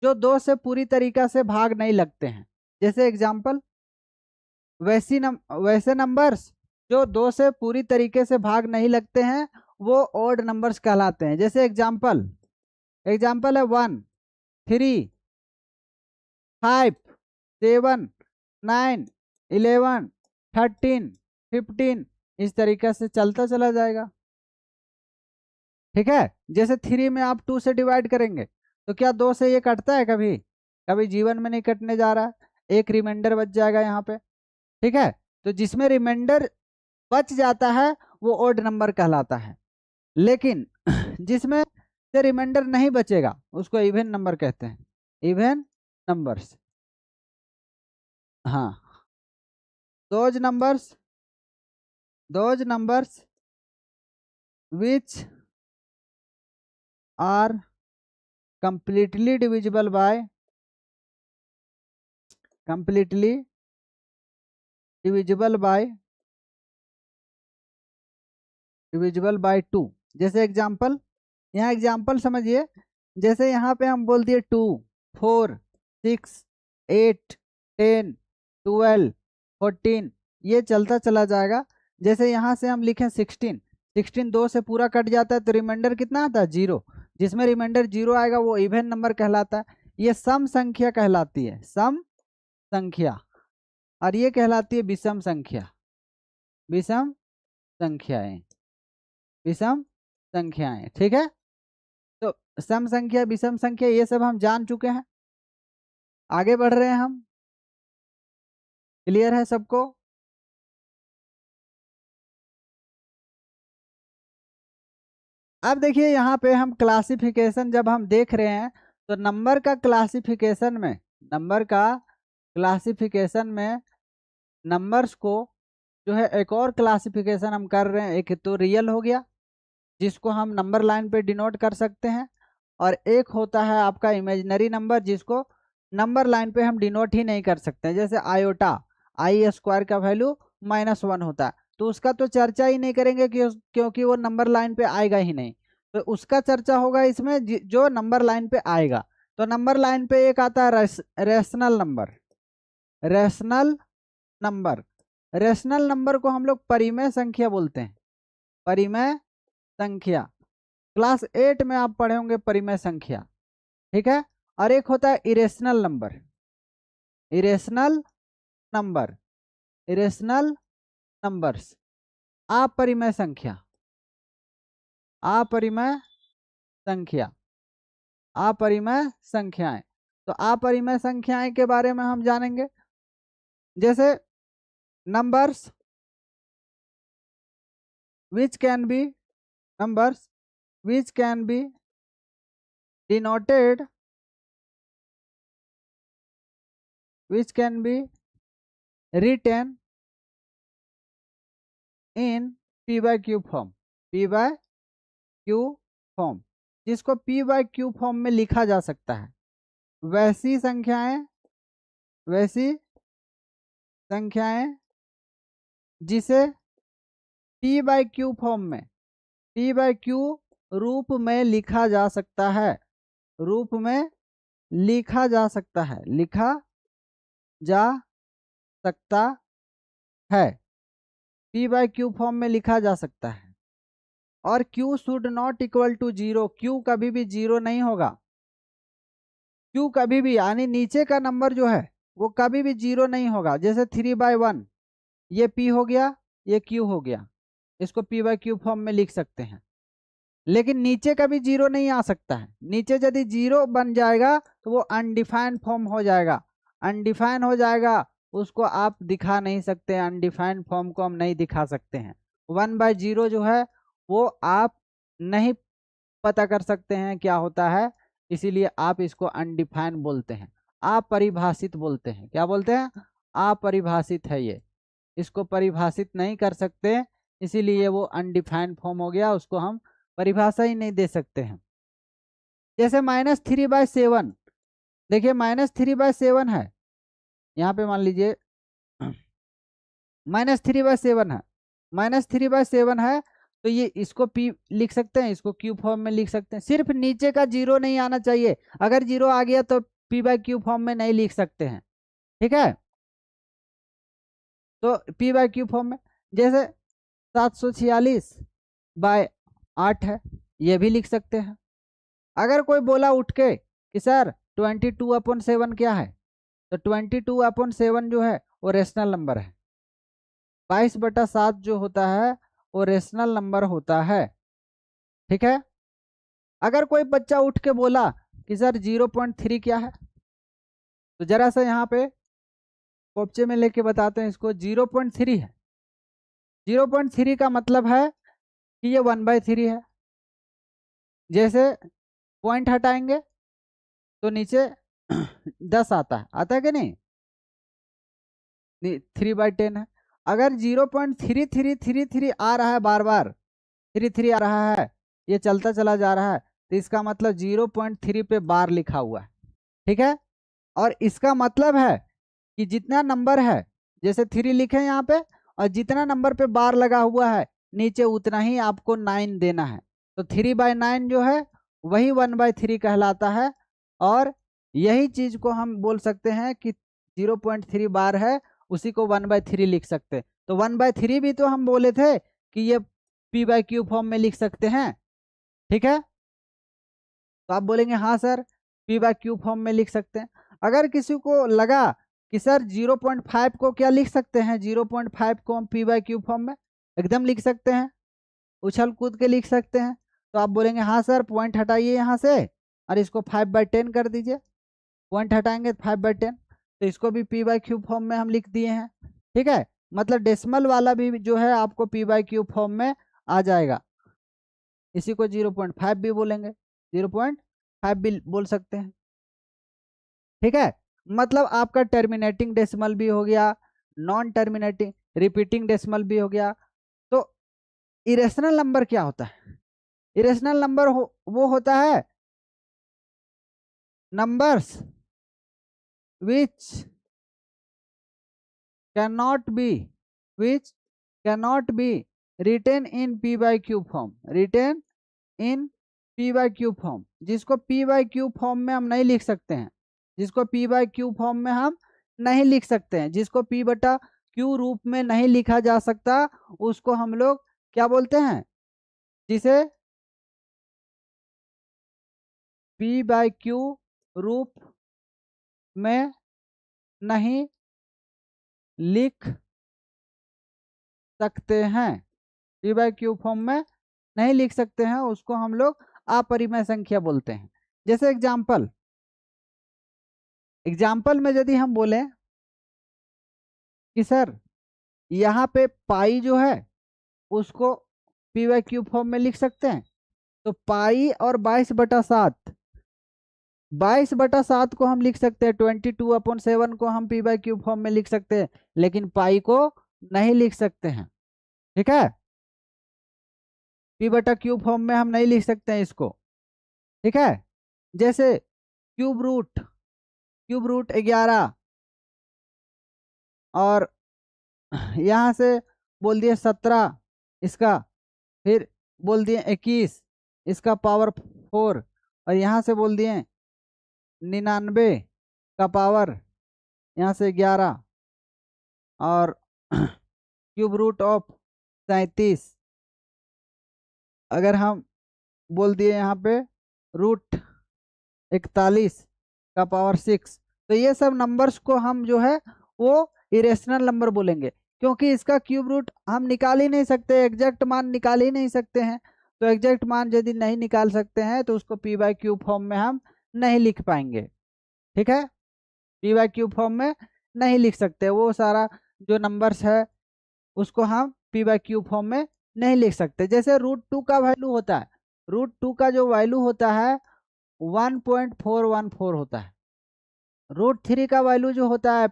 जो दो से पूरी तरीका से भाग नहीं लगते हैं। जैसे एग्जाम्पल, वैसे नंबर्स जो दो से पूरी तरीके से भाग नहीं लगते हैं वो ऑड नंबर्स कहलाते हैं। जैसे एग्जाम्पल, एग्जाम्पल है 1, 3, 5, 7, 9, 11, 13, 15, इस तरीके से चलता चला जाएगा। ठीक है, जैसे 3 में आप 2 से डिवाइड करेंगे तो क्या 2 से ये कटता है? कभी कभी जीवन में नहीं कटने जा रहा, एक रिमाइंडर बच जाएगा यहाँ पे। ठीक है, तो जिसमें रिमाइंडर बच जाता है वो ओड नंबर कहलाता है, लेकिन जिसमें से रिमाइंडर नहीं बचेगा उसको इवन नंबर कहते हैं, इवन नंबर्स। हाँ, those numbers, those numbers which are completely divisible by, completely divisible by, divisible by 2। जैसे एग्जाम्पल, यहाँ एग्जाम्पल समझिए, जैसे यहाँ पे हम बोल दिए 2, 4, 6, 8, 10, 12, 14, ये चलता चला जाएगा। जैसे यहाँ से हम लिखें 16, 16 दो से पूरा कट जाता है तो रिमाइंडर कितना आता है? 0। जिसमें रिमाइंडर 0 आएगा वो इवन नंबर कहलाता है। ये सम संख्या कहलाती है, सम संख्या। और ये कहलाती है विषम संख्या, विषम संख्याएं, विषम संख्याएं। ठीक है, तो सम संख्या, विषम संख्या, ये सब हम जान चुके हैं। आगे बढ़ रहे हैं हम। क्लियर है सबको? अब देखिए यहाँ पे हम क्लासिफिकेशन जब हम देख रहे हैं तो नंबर का क्लासिफिकेशन में, नंबर का क्लासिफिकेशन में नंबर्स को जो है एक और क्लासिफिकेशन हम कर रहे हैं। एक तो रियल हो गया जिसको हम नंबर लाइन पे डिनोट कर सकते हैं, और एक होता है आपका इमेजिनरी नंबर जिसको नंबर लाइन पे हम डिनोट ही नहीं कर सकते। जैसे आयोटा, आई स्क्वायर का वैल्यू -1 होता है, तो उसका तो चर्चा ही नहीं करेंगे क्योंकि वो नंबर लाइन पे आएगा ही नहीं। तो उसका चर्चा होगा इसमें जो नंबर लाइन पे आएगा। तो नंबर लाइन पे एक आता है rational number. Rational number, rational number को हम लोग परिमेय संख्या बोलते हैं। परिमेय संख्या, क्लास 8 में आप पढ़े होंगे परिमेय संख्या, ठीक है। और एक होता है irrational number. Irrational number, irrational numbers, अपरिमेय संख्या, अपरिमेय संख्या, अपरिमेय संख्याएं। तो अपरिमेय संख्याएं के बारे में हम जानेंगे। जैसे numbers which can be, numbers which can be denoted, which can be written in p by q form, p by q form, जिसको p by q फॉर्म में लिखा जा सकता है। वैसी संख्याएं, वैसी संख्याएं जिसे p by q फॉर्म में, p by q रूप में लिखा जा सकता है, रूप में लिखा जा सकता है, लिखा जा सकता है, p by q फॉर्म में लिखा जा सकता है। और q should not equal to 0, q कभी भी 0 नहीं होगा। q कभी भी, यानी नीचे का नंबर जो है वो कभी भी 0 नहीं होगा। जैसे 3/1, ये p हो गया, ये q हो गया, इसको p by q फॉर्म में लिख सकते हैं। लेकिन नीचे कभी 0 नहीं आ सकता है। नीचे यदि 0 बन जाएगा तो वो अनडिफाइंड फॉर्म हो जाएगा। अनडिफाइन हो जाएगा, उसको आप दिखा नहीं सकते, अनडिफाइंड फॉर्म को हम नहीं दिखा सकते हैं। 1/0 जो है वो आप नहीं पता कर सकते हैं क्या होता है, इसीलिए आप इसको अनडिफाइंड बोलते हैं, अपरिभाषित बोलते हैं। क्या बोलते हैं? अपरिभाषित है ये, इसको परिभाषित नहीं कर सकते, इसीलिए वो अनडिफाइंड फॉर्म हो गया, उसको हम परिभाषा ही नहीं दे सकते हैं। जैसे -3/7, देखिए -3/7 है, यहाँ पे मान लीजिए -3/7 है, -3/7 है, तो ये इसको p लिख सकते हैं, इसको q फॉर्म में लिख सकते हैं। सिर्फ नीचे का 0 नहीं आना चाहिए, अगर 0 आ गया तो p by q फॉर्म में नहीं लिख सकते हैं, ठीक है। तो p by q फॉर्म में, जैसे 746/8 है, ये भी लिख सकते हैं। अगर कोई बोला उठ के कि सर 22/7 क्या है, तो 22/7 जो है वो रेशनल नंबर है। 22/7 जो होता है वो रेशनल नंबर होता है, ठीक है। अगर कोई बच्चा उठ के बोला कि सर 0.3 क्या है, तो जरा सा यहाँ पे कोपचे में लेके बताते हैं इसको। 0.3 है, 0.3 का मतलब है कि ये 1/3 है। जैसे पॉइंट हटाएंगे तो नीचे 10 आता है, आता है कि नहीं? 3/10 है। अगर 0.3333 आ रहा है, बार बार 33 आ रहा है, ये चलता चला जा रहा है, तो इसका मतलब 0.3 पे बार लिखा हुआ है, ठीक है। और इसका मतलब है कि जितना नंबर है, जैसे 3 लिखे यहाँ पे, और जितना नंबर पे बार लगा हुआ है नीचे उतना ही आपको 9 देना है। तो 3/9 जो है वही 1/3 कहलाता है। और यही चीज को हम बोल सकते हैं कि 0.3 बार है, उसी को 1/3 लिख सकते। तो 1/3 भी तो हम बोले थे कि ये p by q फॉर्म में लिख सकते हैं, ठीक है। तो आप बोलेंगे हाँ sir p by q form में लिख सकते हैं। अगर किसी को लगा कि सर 0.5 को क्या लिख सकते हैं, 0.5 को हम p by q फॉर्म में एकदम लिख सकते हैं, उछल कूद के लिख सकते हैं। तो आप बोलेंगे हाँ सर पॉइंट हटाइए यहाँ से और इसको 5/10 कर दीजिए। पॉइंट हटाएंगे 5/10, तो इसको भी पी बाई क्यू फॉर्म में हम लिख दिए हैं। ठीक है, मतलब डेसिमल वाला भी जो है आपको पी बाई क्यू फॉर्म में आ जाएगा। इसी को 0.5 भी बोलेंगे, 0.5 भी बोल सकते हैं। ठीक है, मतलब आपका टर्मिनेटिंग डेसिमल भी हो गया, नॉन टर्मिनेटिंग रिपीटिंग डेसिमल भी हो गया। तो इरेशनल नंबर क्या होता है? इरेशनल नंबर वो होता है numbers which cannot be which cannot be written in p by q form, written in p by q form, जिसको p by q फॉर्म में हम नहीं लिख सकते हैं, जिसको p by q फॉर्म में हम नहीं लिख सकते हैं, जिसको p बटा q रूप में नहीं लिखा जा सकता, उसको हम लोग क्या बोलते हैं? जिसे p by q रूप में नहीं लिख सकते हैं, p by q फॉर्म में नहीं लिख सकते हैं, उसको हम लोग अपरिमेय संख्या बोलते हैं। जैसे एग्जाम्पल में यदि हम बोले कि सर यहाँ पे पाई जो है उसको पी वाई क्यूब फॉर्म में लिख सकते हैं, तो पाई और 22/7, 22/7 को हम लिख सकते हैं, 22/7 को हम पी वाई क्यूब फॉर्म में लिख सकते हैं, लेकिन पाई को नहीं लिख सकते हैं। ठीक है, पी बटा क्यूब फॉर्म में हम नहीं लिख सकते हैं इसको। ठीक है, जैसे क्यूब रूट 11 और यहाँ से बोल दिए 17 इसका, फिर बोल दिए 21 इसका पावर 4, और यहाँ से बोल दिए 99 का पावर यहाँ से 11, और क्यूब रूट ऑफ 37 अगर हम बोल दिए यहाँ पे रूट 41 का पावर 6, तो ये सब नंबर्स को हम जो है वो इरेशनल नंबर बोलेंगे, क्योंकि इसका क्यूब रूट हम निकाल ही नहीं सकते, एग्जैक्ट मान निकाल ही नहीं सकते हैं। तो एग्जैक्ट मान यदि नहीं निकाल सकते हैं तो उसको पी बाई क्यूब फॉर्म में हम नहीं लिख पाएंगे। ठीक है, पी बाई क्यूब फॉर्म में नहीं लिख सकते, वो सारा जो नंबर्स है उसको हम पी बाई क्यूब फॉर्म में नहीं लिख सकते। जैसे रूट 2 का वैल्यू होता है, रूट 2 का जो वैल्यू होता है 1.414 होता है। रूट 3 का वैल्यू जो होता है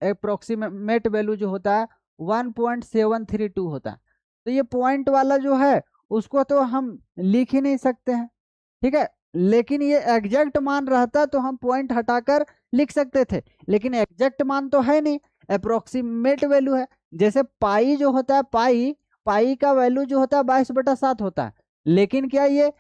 अप्रोक्सीमेट वैल्यू जो होता है 1.732 होता है। तो ये पॉइंट वाला जो है उसको तो हम लिख ही नहीं सकते हैं। ठीक है, लेकिन ये एग्जैक्ट मान रहता तो हम पॉइंट हटाकर लिख सकते थे, लेकिन एग्जैक्ट मान तो है नहीं, अप्रोक्सीमेट वैल्यू है। जैसे पाई जो होता है, पाई का वैल्यू जो होता है 22/7 होता है, लेकिन क्या ये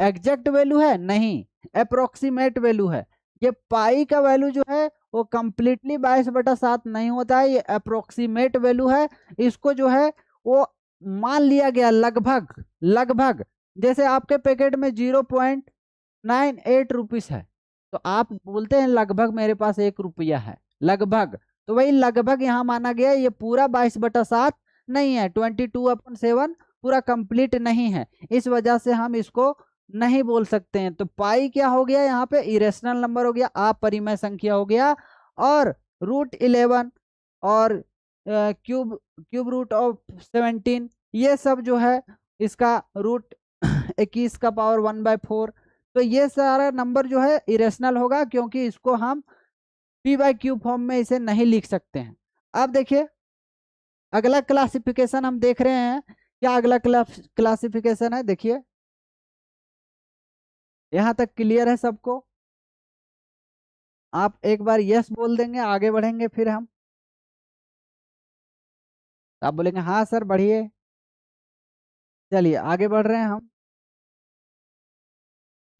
एग्जैक्ट वैल्यू है? नहीं, अप्रोक्सीमेट वैल्यू है। ये पाई का वैल्यू जो है वो कंप्लीटली 22/7 नहीं होता है, ये अप्रोक्सीमेट वैल्यू है। इसको जो है वो मान लिया गया लगभग लगभग, जैसे आपके पैकेट में 0.98 रुपीस है, तो आप बोलते हैं लगभग मेरे पास 1 रुपया है, लगभग। तो वही लगभग यहाँ माना गया, ये पूरा 22/7 नहीं है, 22/7 पूरा कंप्लीट नहीं है, इस वजह से हम इसको नहीं बोल सकते हैं। तो पाई क्या हो गया यहाँ पे? इरेशनल नंबर हो गया, अपरिमेय संख्या हो गया। और रूट 11 और क्यूब रूट ऑफ 17 ये सब जो है इसका रूट 21 का पावर 1/4, तो ये सारा नंबर जो है इरेशनल होगा, क्योंकि इसको हम पी बाई क्यू फॉर्म में इसे नहीं लिख सकते हैं। अब देखिए अगला क्लासिफिकेशन हम देख रहे हैं, क्या अगला क्लासिफिकेशन है? देखिए यहाँ तक क्लियर है सबको? आप एक बार यस बोल देंगे, आगे बढ़ेंगे फिर हम। आप बोलेंगे हाँ सर बढ़िए, चलिए आगे बढ़ रहे हैं हम।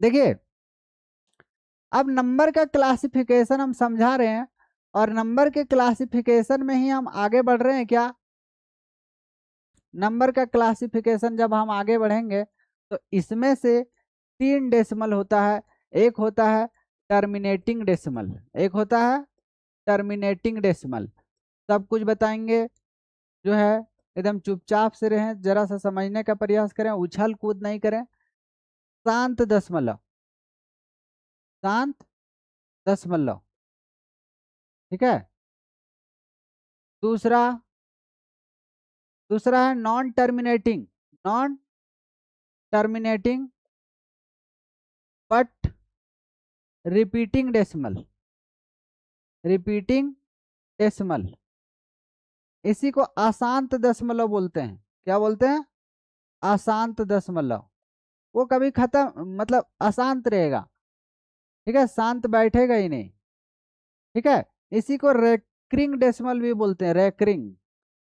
देखिए अब नंबर का क्लासिफिकेशन हम समझा रहे हैं, और नंबर के क्लासिफिकेशन में ही हम आगे बढ़ रहे हैं। क्या नंबर का क्लासिफिकेशन जब हम आगे बढ़ेंगे तो इसमें से 3 डेसिमल होता है। एक होता है टर्मिनेटिंग डेसिमल, एक होता है टर्मिनेटिंग डेसिमल, सब कुछ बताएंगे जो है एकदम चुपचाप से रहें, जरा सा समझने का प्रयास करें, उछल कूद नहीं करें। शांत दशमलव, शांत दशमलव, ठीक है। दूसरा, दूसरा है non terminating, non terminating but repeating decimal, repeating decimal, इसी को अशांत दशमलव बोलते हैं। क्या बोलते हैं? अशांत दशमलव। वो कभी खत्म, मतलब अशांत रहेगा, ठीक है, शांत बैठेगा ही नहीं, ठीक है। इसी को रेकरिंग डेसिमल भी बोलते हैं, रेकरिंग।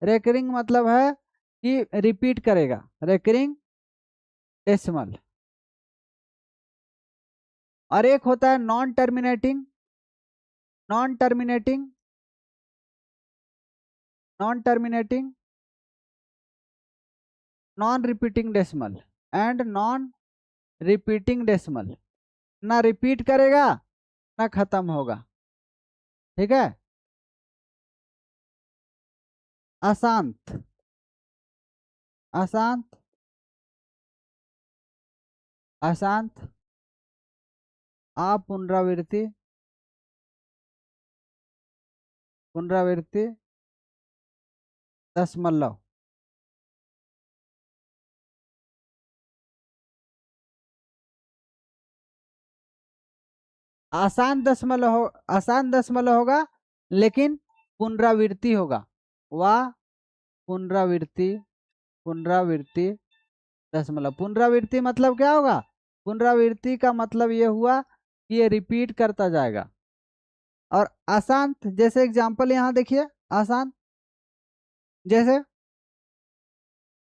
रेकरिंग मतलब है कि रिपीट करेगा, रेकरिंग डेसिमल। और एक होता है non terminating, non terminating, non terminating non repeating decimal and non repeating decimal. ना रिपीट करेगा ना खत्म होगा, ठीक है। अशांत, अशांत, अशांत पुनरावृत्ति, पुनरावृत्ति दशमलव। आसान दशमलव हो, आसान दशमलव होगा लेकिन पुनरावृत्ति होगा। वाह, पुनरावृत्ति, पुनरावृत्ति दशमलव। पुनरावृत्ति मतलब क्या होगा? पुनरावृत्ति का मतलब ये हुआ कि ये रिपीट करता जाएगा। और अशांत, जैसे एग्जांपल यहाँ देखिए, आसान, जैसे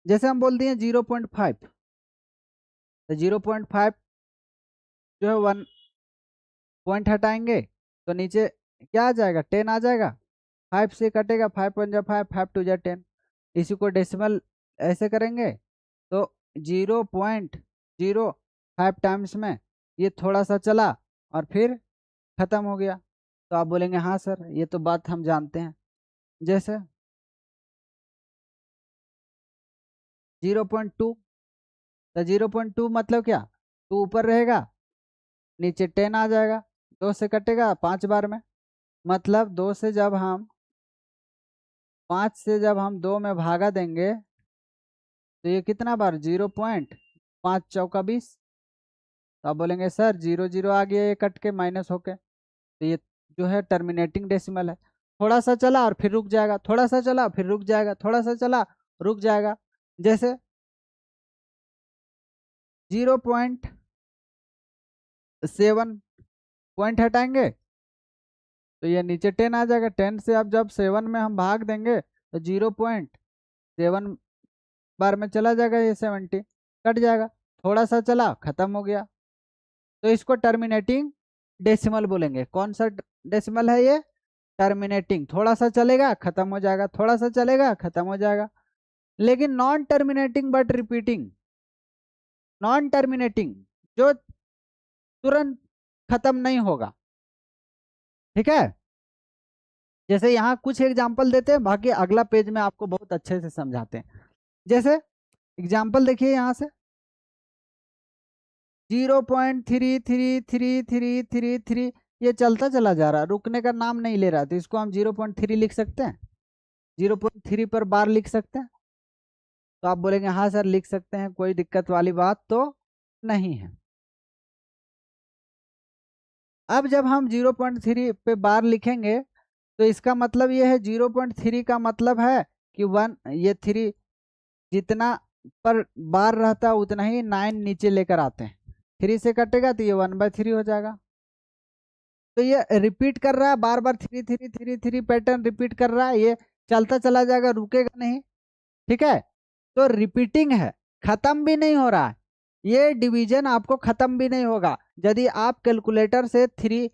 जैसे हम बोल दिए 0.5, तो 0.5 जो है 1 पॉइंट हटाएंगे तो नीचे क्या आ जाएगा? 10 आ जाएगा। 5 से कटेगा, 5 1 जा 5, 5 2 जा 10। इसी को डेसिमल ऐसे करेंगे तो 0.05 टाइम्स में ये थोड़ा सा चला और फिर खत्म हो गया। तो आप बोलेंगे हाँ सर ये तो बात हम जानते हैं। जैसे 0.2, तो 0.2 मतलब क्या? 2 ऊपर रहेगा, नीचे 10 आ जाएगा, 2 से कटेगा 5 बार में। मतलब 2 से जब हम 5 से जब हम 2 में भागा देंगे तो ये कितना बार? 0.5 चौका 20। तो आप बोलेंगे सर 0 0 आ गया, ये कट के माइनस होके, तो ये जो है टर्मिनेटिंग डेसिमल है। थोड़ा सा चला और फिर रुक जाएगा, थोड़ा सा चला फिर रुक जाएगा, थोड़ा सा चला रुक जाएगा। जैसे 0.7 पॉइंट हटाएंगे तो ये नीचे 10 आ जाएगा। 10 से अब जब 7 में हम भाग देंगे तो 0.7 बार में चला जाएगा, ये 70 कट जाएगा। थोड़ा सा चला खत्म हो गया, तो इसको टर्मिनेटिंग डेसिमल बोलेंगे। कौन सा डेसिमल है ये? टर्मिनेटिंग। थोड़ा सा चलेगा खत्म हो जाएगा, थोड़ा सा चलेगा खत्म हो जाएगा। लेकिन non terminating but repeating, non terminating जो तुरंत खत्म नहीं होगा, ठीक है। जैसे यहाँ कुछ एग्जांपल देते हैं, बाकी अगला पेज में आपको बहुत अच्छे से समझाते हैं। जैसे एग्जांपल देखिए यहाँ से 0.333333, ये चलता चला जा रहा, रुकने का नाम नहीं ले रहा, तो इसको हम 0.3 लिख सकते हैं, 0.3 पर बार लिख सकते हैं। तो आप बोलेंगे हाँ सर लिख सकते हैं, कोई दिक्कत वाली बात तो नहीं है। अब जब हम 0.3 पे बार लिखेंगे तो इसका मतलब ये है, 0.3 का मतलब है कि 1, ये 3 जितना पर बार रहता है उतना ही 9 नीचे लेकर आते हैं। 3 से कटेगा तो ये 1/3 हो जाएगा। तो ये रिपीट कर रहा है बार बार, 3 3 3 3 पैटर्न रिपीट कर रहा है, ये चलता चला जाएगा, रुकेगा नहीं, ठीक है। तो रिपीटिंग है, खत्म भी नहीं हो रहा है, ये डिवीजन आपको खत्म भी नहीं होगा। यदि आप कैलकुलेटर से 3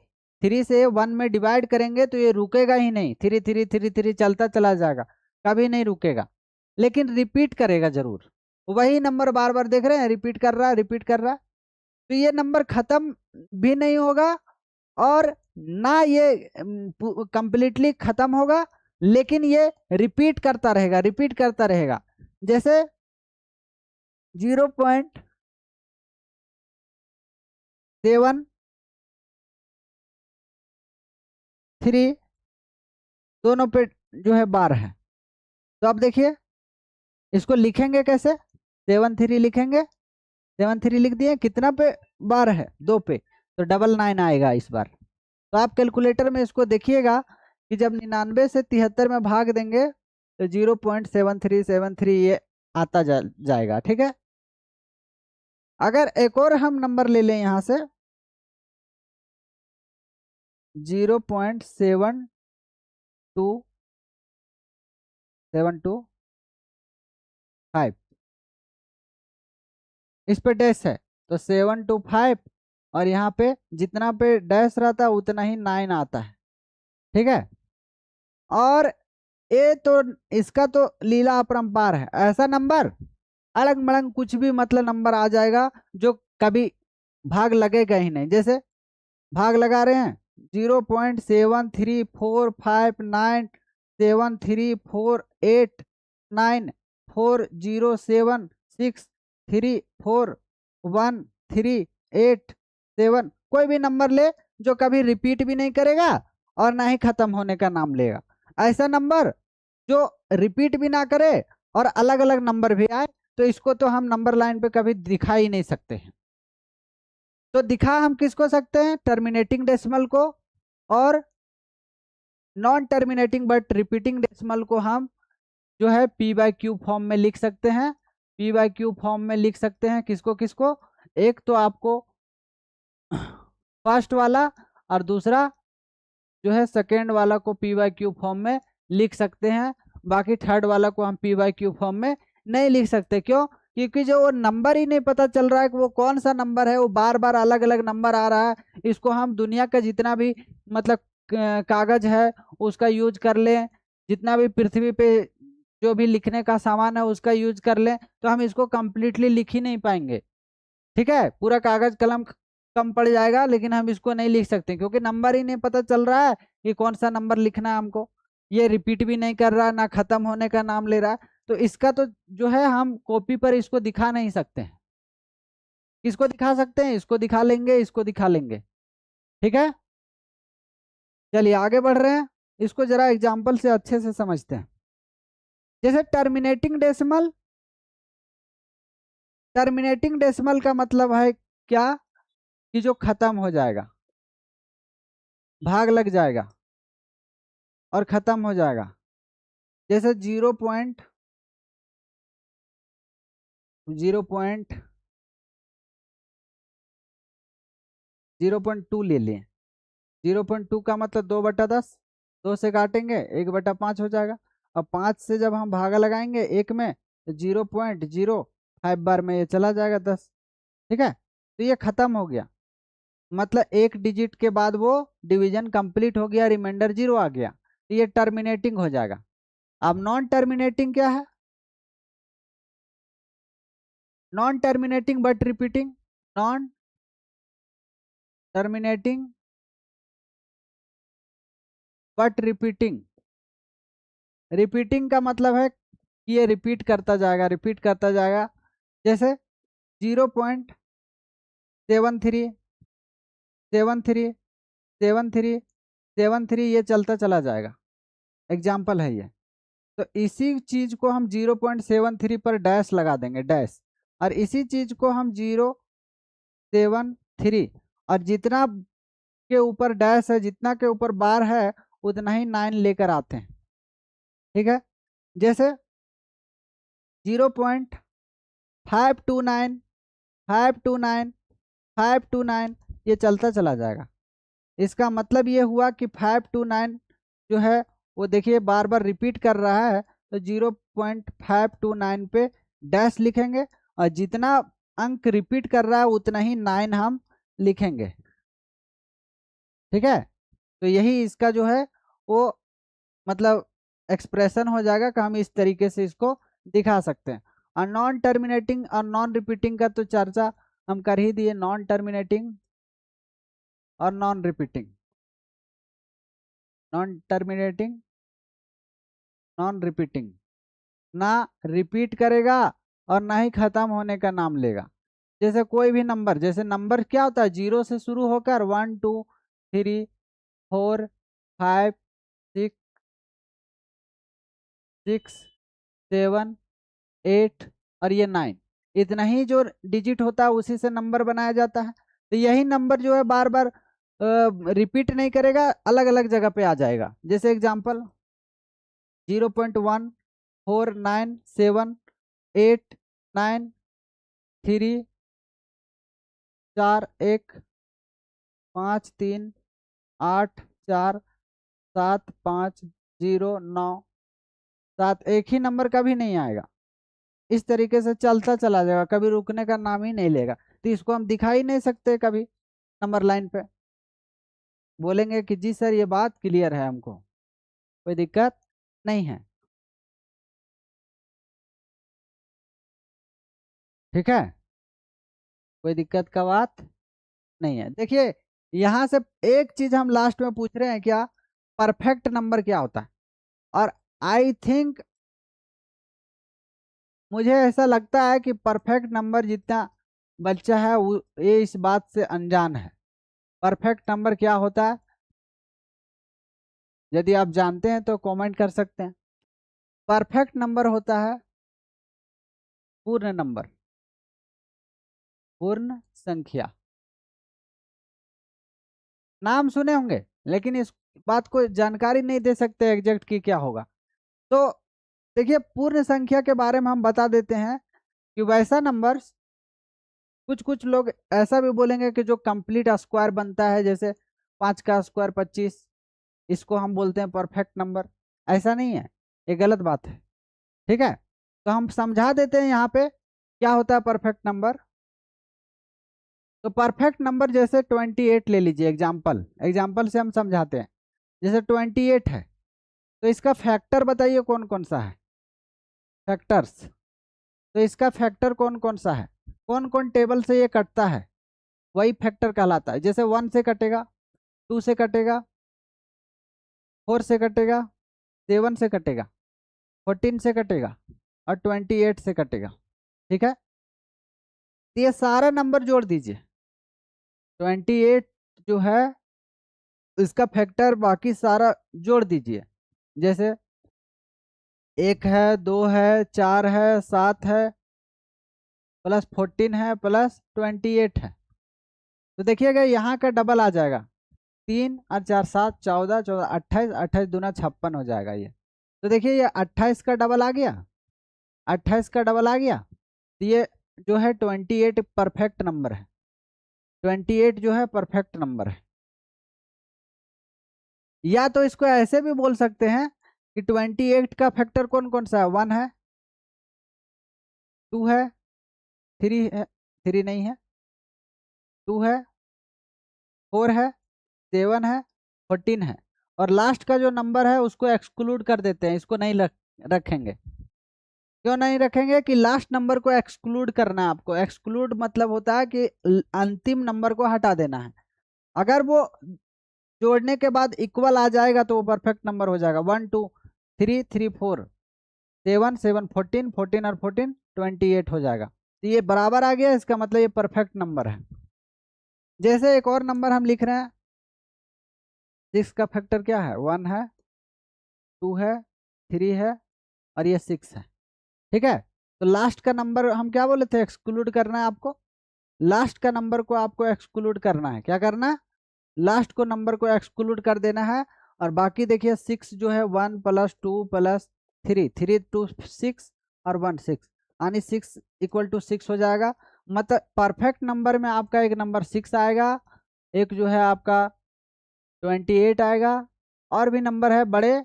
से 1 में डिवाइड करेंगे तो ये रुकेगा ही नहीं, 3 3 3 3 चलता चला जाएगा, कभी नहीं रुकेगा, लेकिन रिपीट करेगा जरूर। वही नंबर बार बार देख रहे हैं, रिपीट कर रहा है, रिपीट कर रहा है, तो ये नंबर खत्म भी नहीं होगा और ना ये कंप्लीटली खत्म होगा, लेकिन ये रिपीट करता रहेगा, रिपीट करता रहेगा। जैसे 0.73 दोनों पे जो है बार है। तो अब देखिए इसको लिखेंगे कैसे, 73 लिखेंगे, 73 लिख दिए, कितना पे बार है, 2 पे, तो 99 आएगा इस बार। तो आप कैलकुलेटर में इसको देखिएगा कि जब 99 से 73 में भाग देंगे तो 0.7373 ये आता जाएगा। ठीक है। अगर एक और हम नंबर ले लें यहाँ से 0.72725, इस पे डैश है तो 725, और यहाँ पे जितना पे डैश रहता है उतना ही 9 आता है। ठीक है। और ये तो इसका तो लीला अपरंपार है, ऐसा नंबर अलग मलंग कुछ भी मतलब नंबर आ जाएगा जो कभी भाग लगेगा ही नहीं। जैसे भाग लगा रहे हैं 0.7348974076341387, कोई भी नंबर ले जो कभी रिपीट भी नहीं करेगा और ना ही खत्म होने का नाम लेगा। ऐसा नंबर जो रिपीट भी ना करे और अलग अलग नंबर भी आए तो इसको तो हम नंबर लाइन पे कभी दिखा ही नहीं सकते हैं। तो दिखा हम किसको सकते हैं, टर्मिनेटिंग डेसिमल को, और non terminating but repeating decimal को हम जो है पी बाय क्यू फॉर्म में लिख सकते हैं। पी बाय क्यू फॉर्म में लिख सकते हैं किसको किसको, एक तो आपको फर्स्ट वाला, और दूसरा जो है सेकेंड वाला को पी बाय क्यू फॉर्म में लिख सकते हैं। बाकी थर्ड वाला को हम पी बाय क्यू फॉर्म में नहीं लिख सकते। क्यों? क्योंकि जो वो नंबर ही नहीं पता चल रहा है कि वो कौन सा नंबर है, वो बार बार अलग अलग नंबर आ रहा है। इसको हम दुनिया का जितना भी मतलब कागज है उसका यूज कर लें, जितना भी पृथ्वी पे जो भी लिखने का सामान है उसका यूज कर लें, तो हम इसको कंप्लीटली लिख ही नहीं पाएंगे। ठीक है, पूरा कागज कलम कम पड़ जाएगा, लेकिन हम इसको नहीं लिख सकते क्योंकि नंबर ही नहीं पता चल रहा है कि कौन सा नंबर लिखना है हमको। ये रिपीट भी नहीं कर रहा, ना खत्म होने का नाम ले रहा है। तो इसका तो जो है हम कॉपी पर इसको दिखा नहीं सकते हैं। किसको दिखा सकते हैं, इसको दिखा लेंगे, इसको दिखा लेंगे। ठीक है, चलिए आगे बढ़ रहे हैं, इसको जरा एग्जाम्पल से अच्छे से समझते हैं। जैसे टर्मिनेटिंग डेसिमल, टर्मिनेटिंग डेसिमल का मतलब है क्या, कि जो खत्म हो जाएगा, भाग लग जाएगा और खत्म हो जाएगा। जैसे 0.2 ले लें। 0.2 का मतलब 2/10, 2 से काटेंगे 1/5 हो जाएगा। अब 5 से जब हम भागा लगाएंगे एक में तो 0.05 बार में ये चला जाएगा 10। ठीक है, तो ये खत्म हो गया, मतलब एक डिजिट के बाद वो डिवीजन कंप्लीट हो गया, रिमाइंडर 0 आ गया, तो ये टर्मिनेटिंग हो जाएगा। अब नॉन टर्मिनेटिंग क्या है, non terminating but repeating, non terminating but repeating. Repeating का मतलब है कि ये रिपीट करता जाएगा, रिपीट करता जाएगा। जैसे 0.73737373 ये चलता चला जाएगा, एग्जाम्पल है ये। तो इसी चीज को हम 0.73 पर डैश लगा देंगे, डैश, और इसी चीज को हम 0.73, और जितना के ऊपर डैश है, जितना के ऊपर बार है, उतना ही 9 लेकर आते हैं। ठीक है, जैसे 0.529 529 529 ये चलता चला जाएगा। इसका मतलब ये हुआ कि 529 जो है वो देखिए बार बार रिपीट कर रहा है, तो 0.529 पे डैश लिखेंगे, और जितना अंक रिपीट कर रहा है उतना ही 9 हम लिखेंगे। ठीक है, तो यही इसका जो है वो मतलब एक्सप्रेशन हो जाएगा कि हम इस तरीके से इसको दिखा सकते हैं। और नॉन टर्मिनेटिंग और नॉन रिपीटिंग का तो चर्चा हम कर ही दिए, नॉन टर्मिनेटिंग और non repeating, non terminating non repeating, ना रिपीट करेगा और ना ही खत्म होने का नाम लेगा। जैसे कोई भी नंबर, जैसे नंबर क्या होता है, जीरो से शुरू होकर 1 2 3 4 5 6 6 7 8 और ये 9, इतना ही जो डिजिट होता है उसी से नंबर बनाया जाता है। तो यही नंबर जो है बार बार रिपीट नहीं करेगा, अलग अलग जगह पे आ जाएगा। जैसे एग्जांपल 0.1 4 9 7 एक ही नंबर कभी नहीं आएगा। इस तरीके से चलता चला जाएगा, कभी रुकने का नाम ही नहीं लेगा। तो इसको हम दिखा ही नहीं सकते कभी नंबर लाइन पे। बोलेंगे कि जी सर ये बात क्लियर है, हमको कोई दिक्कत नहीं है। ठीक है, कोई दिक्कत का बात नहीं है। देखिए यहाँ से एक चीज हम लास्ट में पूछ रहे हैं, क्या परफेक्ट नंबर क्या होता है। और आई थिंक, मुझे ऐसा लगता है कि परफेक्ट नंबर जितना बच्चा है ये इस बात से अनजान है। परफेक्ट नंबर क्या होता है, यदि आप जानते हैं तो कमेंट कर सकते हैं। परफेक्ट नंबर होता है पूर्ण नंबर, पूर्ण संख्या। नाम सुने होंगे लेकिन इस बात को जानकारी नहीं दे सकते एग्जैक्ट की क्या होगा। तो देखिए पूर्ण संख्या के बारे में हम बता देते हैं कि वैसा नंबर, कुछ कुछ लोग ऐसा भी बोलेंगे कि जो कंप्लीट स्क्वायर बनता है, जैसे 5 का स्क्वायर 25, इसको हम बोलते हैं परफेक्ट नंबर। ऐसा नहीं है, ये गलत बात है। ठीक है, तो हम समझा देते हैं यहाँ पे क्या होता है परफेक्ट नंबर। तो परफेक्ट नंबर जैसे 28 ले लीजिए, एग्जाम्पल एग्जाम्पल से हम समझाते हैं। जैसे 28 है तो इसका फैक्टर बताइए कौन कौन सा है, फैक्टर्स। तो इसका फैक्टर कौन कौन सा है, कौन कौन टेबल से ये कटता है, वही फैक्टर कहलाता है। जैसे 1 से कटेगा, 2 से कटेगा, 4 से कटेगा, 7 से कटेगा, 14 से कटेगा और 28 से कटेगा। ठीक है, तो ये सारा नंबर जोड़ दीजिए। 28 जो है इसका फैक्टर बाकी सारा जोड़ दीजिए। जैसे 1 है, 2 है, 4 है, 7 है, प्लस 14 है, प्लस 28 है। तो देखिएगा यहाँ का डबल आ जाएगा। 3 और 4 7 14, 14 28, 28 दूना 56 हो जाएगा ये। तो देखिए ये 28 का डबल आ गया, 28 का डबल आ गया। तो ये जो है 28 परफेक्ट नंबर है। 28 जो है परफेक्ट नंबर है। या तो इसको ऐसे भी बोल सकते हैं कि 28 का फैक्टर कौन कौन सा है, 1 है, 2 है, 3 है, 3 नहीं है, 2 है, 4 है, 7 है, 14 है। और लास्ट का जो नंबर है उसको एक्सक्लूड कर देते हैं, इसको नहीं रखेंगे। क्यों नहीं रखेंगे कि लास्ट नंबर को एक्सक्लूड करना है आपको। एक्सक्लूड मतलब होता है कि अंतिम नंबर को हटा देना है। अगर वो जोड़ने के बाद इक्वल आ जाएगा तो वो परफेक्ट नंबर हो जाएगा। 1 2 3 3 4 7 7 14 14 और 14 28 हो जाएगा। तो ये बराबर आ गया, इसका मतलब ये परफेक्ट नंबर है। जैसे एक और नंबर हम लिख रहे हैं, 6 का फैक्टर क्या है, 1 है, 2 है, 3 है और ये 6 है। ठीक है, तो लास्ट का नंबर हम क्या बोले थे, एक्सक्लूड करना है आपको। लास्ट का नंबर को आपको एक्सक्लूड करना है। क्या करना है, लास्ट को नंबर को एक्सक्लूड कर देना है। और बाकी देखिए 6 जो है 1 + 2 + 3, 3 2 6 और 1 6, यानी 6 = 6 हो जाएगा। मतलब परफेक्ट नंबर में आपका एक नंबर 6 आएगा, एक जो है आपका 28 आएगा, और भी नंबर है बड़े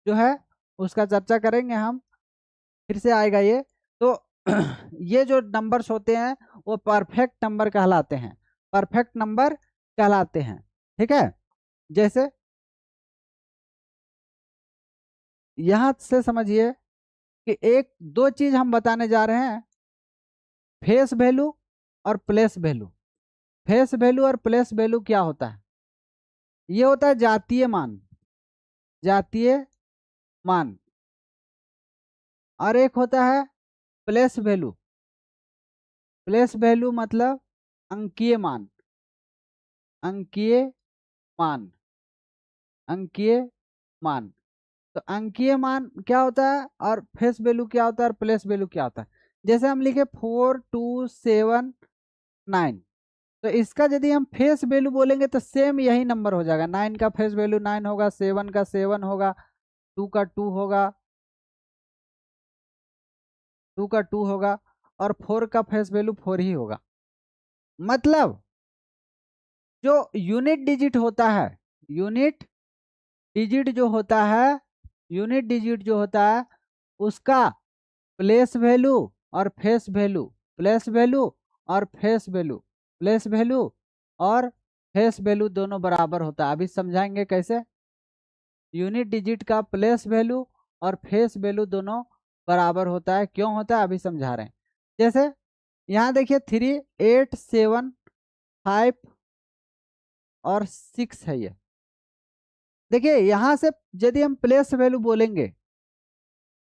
जो है उसका चर्चा करेंगे हम, फिर से आएगा ये। तो ये जो नंबर्स होते हैं वो परफेक्ट नंबर कहलाते हैं, परफेक्ट नंबर कहलाते हैं। ठीक है, जैसे यहां से समझिए कि एक दो चीज हम बताने जा रहे हैं, फेस वैल्यू और प्लेस वैल्यू। फेस वैल्यू और प्लेस वैल्यू क्या होता है, ये होता है जातीय मान, जातीय मान। और एक होता है प्लेस वैल्यू। प्लेस वैल्यू मतलब अंकीय मान, अंकीय मान, अंकीय मान। तो अंकीय मान क्या होता है और फेस वैल्यू क्या होता है और प्लेस वैल्यू क्या होता है। जैसे हम लिखे 4279, तो इसका यदि हम फेस वैल्यू बोलेंगे तो सेम यही नंबर हो जाएगा। 9 का फेस वैल्यू 9 होगा, 7 का 7 होगा, 2 का 2 होगा, 2 का 2 होगा, और 4 का फेस वैल्यू 4 ही होगा। मतलब जो यूनिट डिजिट होता है, यूनिट डिजिट जो होता है, यूनिट डिजिट जो होता है उसका प्लेस वैल्यू और फेस वैल्यू, प्लेस वैल्यू और फेस वैल्यू, प्लेस वैल्यू और फेस वैल्यू दोनों बराबर होता है। अभी समझाएंगे कैसे। यूनिट डिजिट का प्लेस वैल्यू और फेस वैल्यू दोनों बराबर होता है। क्यों होता है अभी समझा रहे हैं। जैसे यहाँ देखिए 3, 8, 7, 5 और 6 है ये। देखिए यहाँ से यदि हम प्लेस वैल्यू बोलेंगे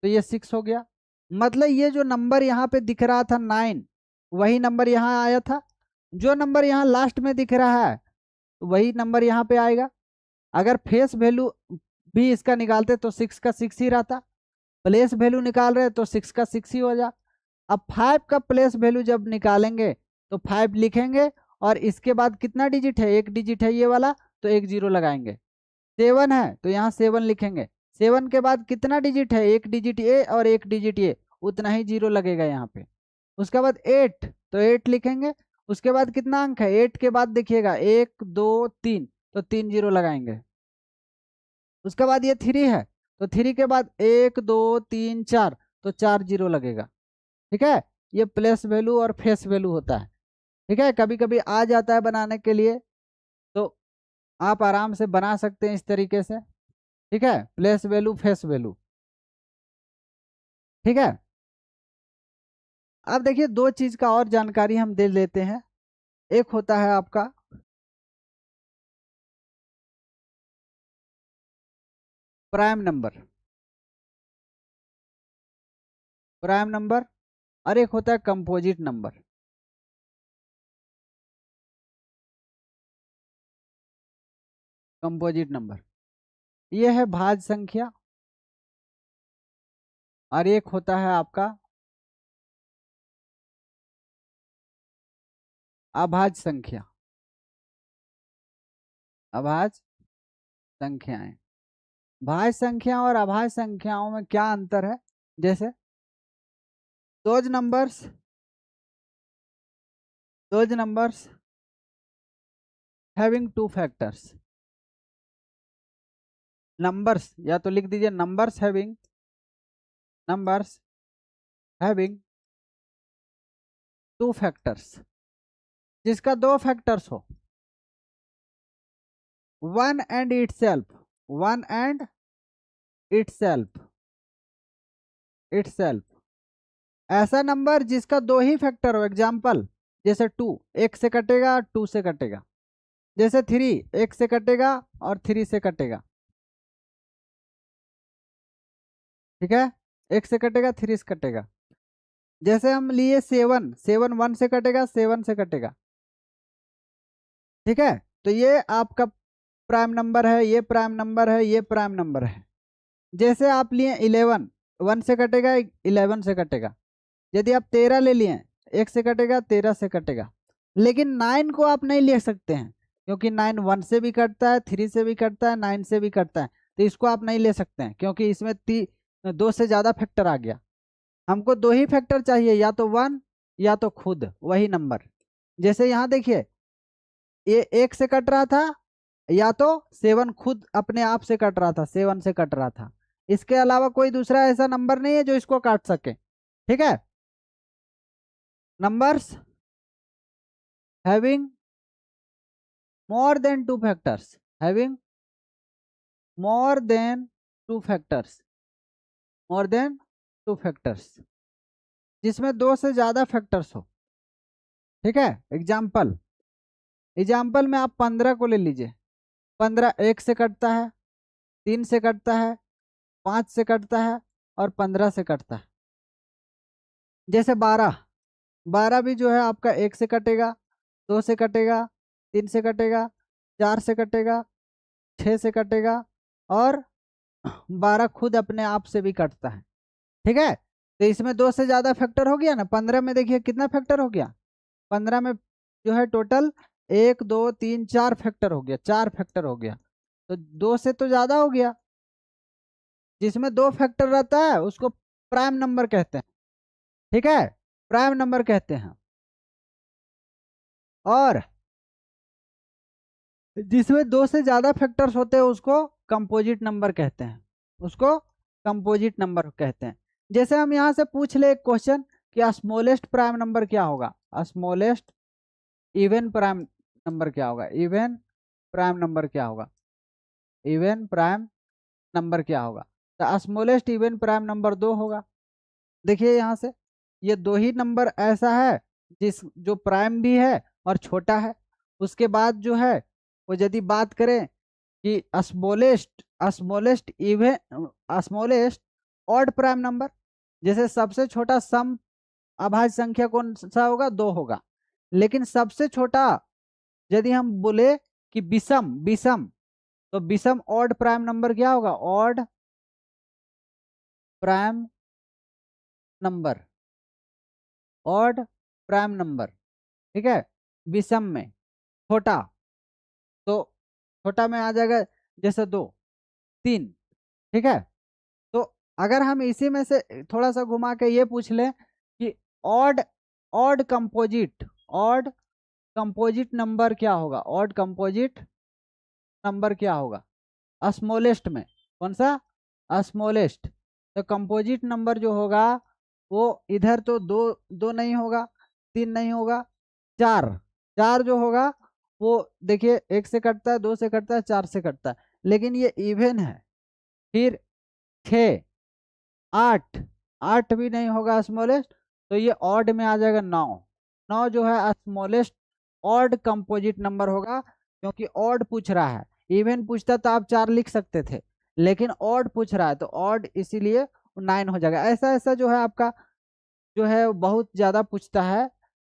तो ये 6 हो गया। मतलब ये जो नंबर यहाँ पे दिख रहा था 9, वही नंबर यहाँ आया था। जो नंबर यहाँ लास्ट में दिख रहा है वही नंबर यहाँ पे आएगा। अगर फेस वैल्यू भी इसका निकालते तो 6 का 6 ही रहता। प्लेस वैल्यू निकाल रहे तो 6 का 6 ही हो जा। अब 5 का प्लेस वैल्यू जब निकालेंगे तो 5 लिखेंगे, और इसके बाद कितना डिजिट है, एक डिजिट है ये वाला, तो एक जीरो लगाएंगे। 7 है तो यहाँ 7 लिखेंगे। 7 के बाद कितना डिजिट है, एक डिजिट ए और एक डिजिट ए, उतना ही जीरो लगेगा यहाँ पे। उसके बाद 8 तो 8 लिखेंगे। उसके बाद कितना अंक है, 8 के बाद देखिएगा 1 2 3, तो 3 जीरो लगाएंगे। उसके बाद ये 3 है तो 3 के बाद 1 2 3 4, तो 4 जीरो लगेगा। ठीक है, ये प्लेस वैल्यू और फेस वैल्यू होता है। ठीक है, कभी कभी आ जाता है बनाने के लिए तो आप आराम से बना सकते हैं इस तरीके से। ठीक है, प्लेस वैल्यू फेस वैल्यू। ठीक है, अब देखिए दो चीज का और जानकारी हम दे लेते हैं। एक होता है आपका प्राइम नंबर, प्राइम नंबर, और एक होता है कंपोजिट नंबर। कंपोजिट नंबर ये है भाज्य संख्या, और एक होता है आपका अभाज्य संख्या, अभाज्य संख्याएं। भाज्य संख्या और अभाज्य संख्याओं में क्या अंतर है। जैसे those numbers, those numbers having two factors, numbers या तो लिख दीजिए numbers having, numbers having two factors, जिसका दो फैक्टर्स हो। One and itself, one and itself, itself. ऐसा नंबर जिसका दो ही फैक्टर हो। एग्जाम्पल जैसे 2 एक से कटेगा, 2 से कटेगा। जैसे 3 एक से कटेगा और 3 से कटेगा। ठीक है, एक से कटेगा, 3 से कटेगा। जैसे हम लिए 7, 7 1 से कटेगा, 7 से कटेगा। ठीक है, तो ये आपका प्राइम नंबर है, ये प्राइम नंबर है, ये प्राइम नंबर है। जैसे आप लिए 11, 1 से कटेगा, 11 से कटेगा। यदि आप 13 ले लिए, 1 से कटेगा, 13 से कटेगा। लेकिन 9 को आप नहीं ले सकते हैं, क्योंकि 9 1 से भी कटता है, 3 से भी कटता है, 9 से भी कटता है। तो इसको आप नहीं ले सकते हैं क्योंकि इसमें 2 से ज़्यादा फैक्टर आ गया। हमको दो ही फैक्टर चाहिए, या तो 1 या तो खुद वही नंबर। जैसे यहाँ देखिए ये 1 से कट रहा था, या तो 7 खुद अपने आप से कट रहा था, 7 से कट रहा था। इसके अलावा कोई दूसरा ऐसा नंबर नहीं है जो इसको काट सके। ठीक है, numbers having more than two factors, having more than two factors, more than two factors, जिसमें 2 से ज्यादा फैक्टर्स हो। ठीक है, एग्जाम्पल, एग्जाम्पल में आप 15 को ले लीजिए। 15 1 से कटता है, 3 से कटता है, 5 से कटता है और 15 से कटता है। जैसे 12, 12 भी जो है आपका 1 से कटेगा, 2 से कटेगा, 3 से कटेगा, 4 से कटेगा, 6 से कटेगा, और 12 खुद अपने आप से भी कटता है। ठीक है, तो इसमें 2 से ज्यादा फैक्टर हो गया ना। 15 में देखिए कितना फैक्टर हो गया, 15 में जो है टोटल 1 2 3 4 फैक्टर हो गया, 4 फैक्टर हो गया। तो 2 से तो ज्यादा हो गया। जिसमें 2 फैक्टर रहता है उसको प्राइम नंबर कहते हैं। ठीक है, प्राइम नंबर कहते हैं। और जिसमें 2 से ज्यादा फैक्टर्स होते हैं उसको कंपोजिट नंबर कहते हैं, उसको कंपोजिट नंबर कहते हैं। जैसे हम यहाँ से पूछ ले एक क्वेश्चन कि स्मॉलेस्ट प्राइम नंबर क्या होगा, स्मॉलेस्ट इवन प्राइम नंबर क्या होगा, इवन प्राइम नंबर क्या होगा, इवन प्राइम नंबर क्या होगा। तो स्मॉलेस्ट इवन प्राइम नंबर 2 होगा। देखिए यहाँ से ये 2 ही नंबर ऐसा है जिस जो प्राइम भी है और छोटा है। उसके बाद जो है वो यदि बात करें कि smallest smallest even smallest odd prime number, जैसे सबसे छोटा सम अभाज्य संख्या कौन सा होगा, 2 होगा। लेकिन सबसे छोटा यदि हम बोले कि विषम, विषम, तो विषम ऑड प्राइम नंबर क्या होगा, odd prime number, odd prime number. ठीक है, विषम में छोटा, तो छोटा में आ जाएगा जैसे 2 3। ठीक है, तो अगर हम इसी में से थोड़ा सा घुमा के ये पूछ लें कि odd odd composite, odd composite number क्या होगा, ऑड कंपोजिट नंबर क्या होगा स्मॉलेस्ट में, कौन सा, स्मॉलेस्ट। तो कंपोजिट नंबर जो होगा वो इधर तो 2 2 नहीं होगा, 3 नहीं होगा, 4, 4 जो होगा वो देखिए 1 से कटता है, 2 से कटता है, 4 से कटता है, लेकिन ये इवन है। फिर 6 8, 8 भी नहीं होगा स्मॉलेस्ट, तो ये ऑड में आ जाएगा 9, 9 जो है स्मॉलेस्ट ऑड कंपोजिट नंबर होगा। क्योंकि ऑड पूछ रहा है, इवन पूछता तो आप 4 लिख सकते थे, लेकिन ऑड पूछ रहा है तो ऑड इसीलिए 9 हो जाएगा। ऐसा ऐसा जो है आपका जो है बहुत ज़्यादा पूछता है,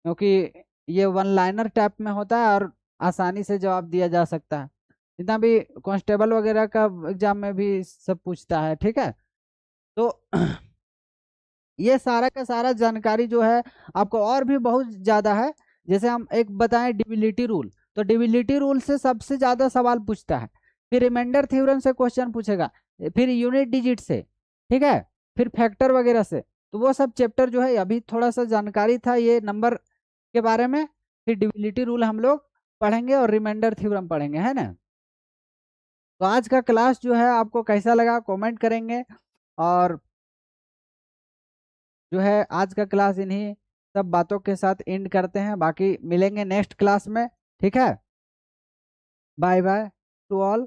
क्योंकि ये वन लाइनर टाइप में होता है और आसानी से जवाब दिया जा सकता है। जितना भी कांस्टेबल वगैरह का एग्जाम में भी सब पूछता है। ठीक है, तो ये सारा का सारा जानकारी जो है आपको और भी बहुत ज़्यादा है। जैसे हम एक बताएं डिविलिटी रूल, तो डिविलिटी रूल से सबसे ज़्यादा सवाल पूछता है। फिर रिमाइंडर थ्योरम से क्वेश्चन पूछेगा, फिर यूनिट डिजिट से, ठीक है, फिर फैक्टर वगैरह से। तो वो सब चैप्टर जो है अभी थोड़ा सा जानकारी था ये नंबर के बारे में। फिर डिविलिटी रूल हम लोग पढ़ेंगे और रिमाइंडर थ्योरम पढ़ेंगे, है ना। तो आज का क्लास जो है आपको कैसा लगा कमेंट करेंगे। और जो है आज का क्लास इन्हीं सब बातों के साथ एंड करते हैं, बाकी मिलेंगे नेक्स्ट क्लास में। ठीक है, बाय बाय टू ऑल।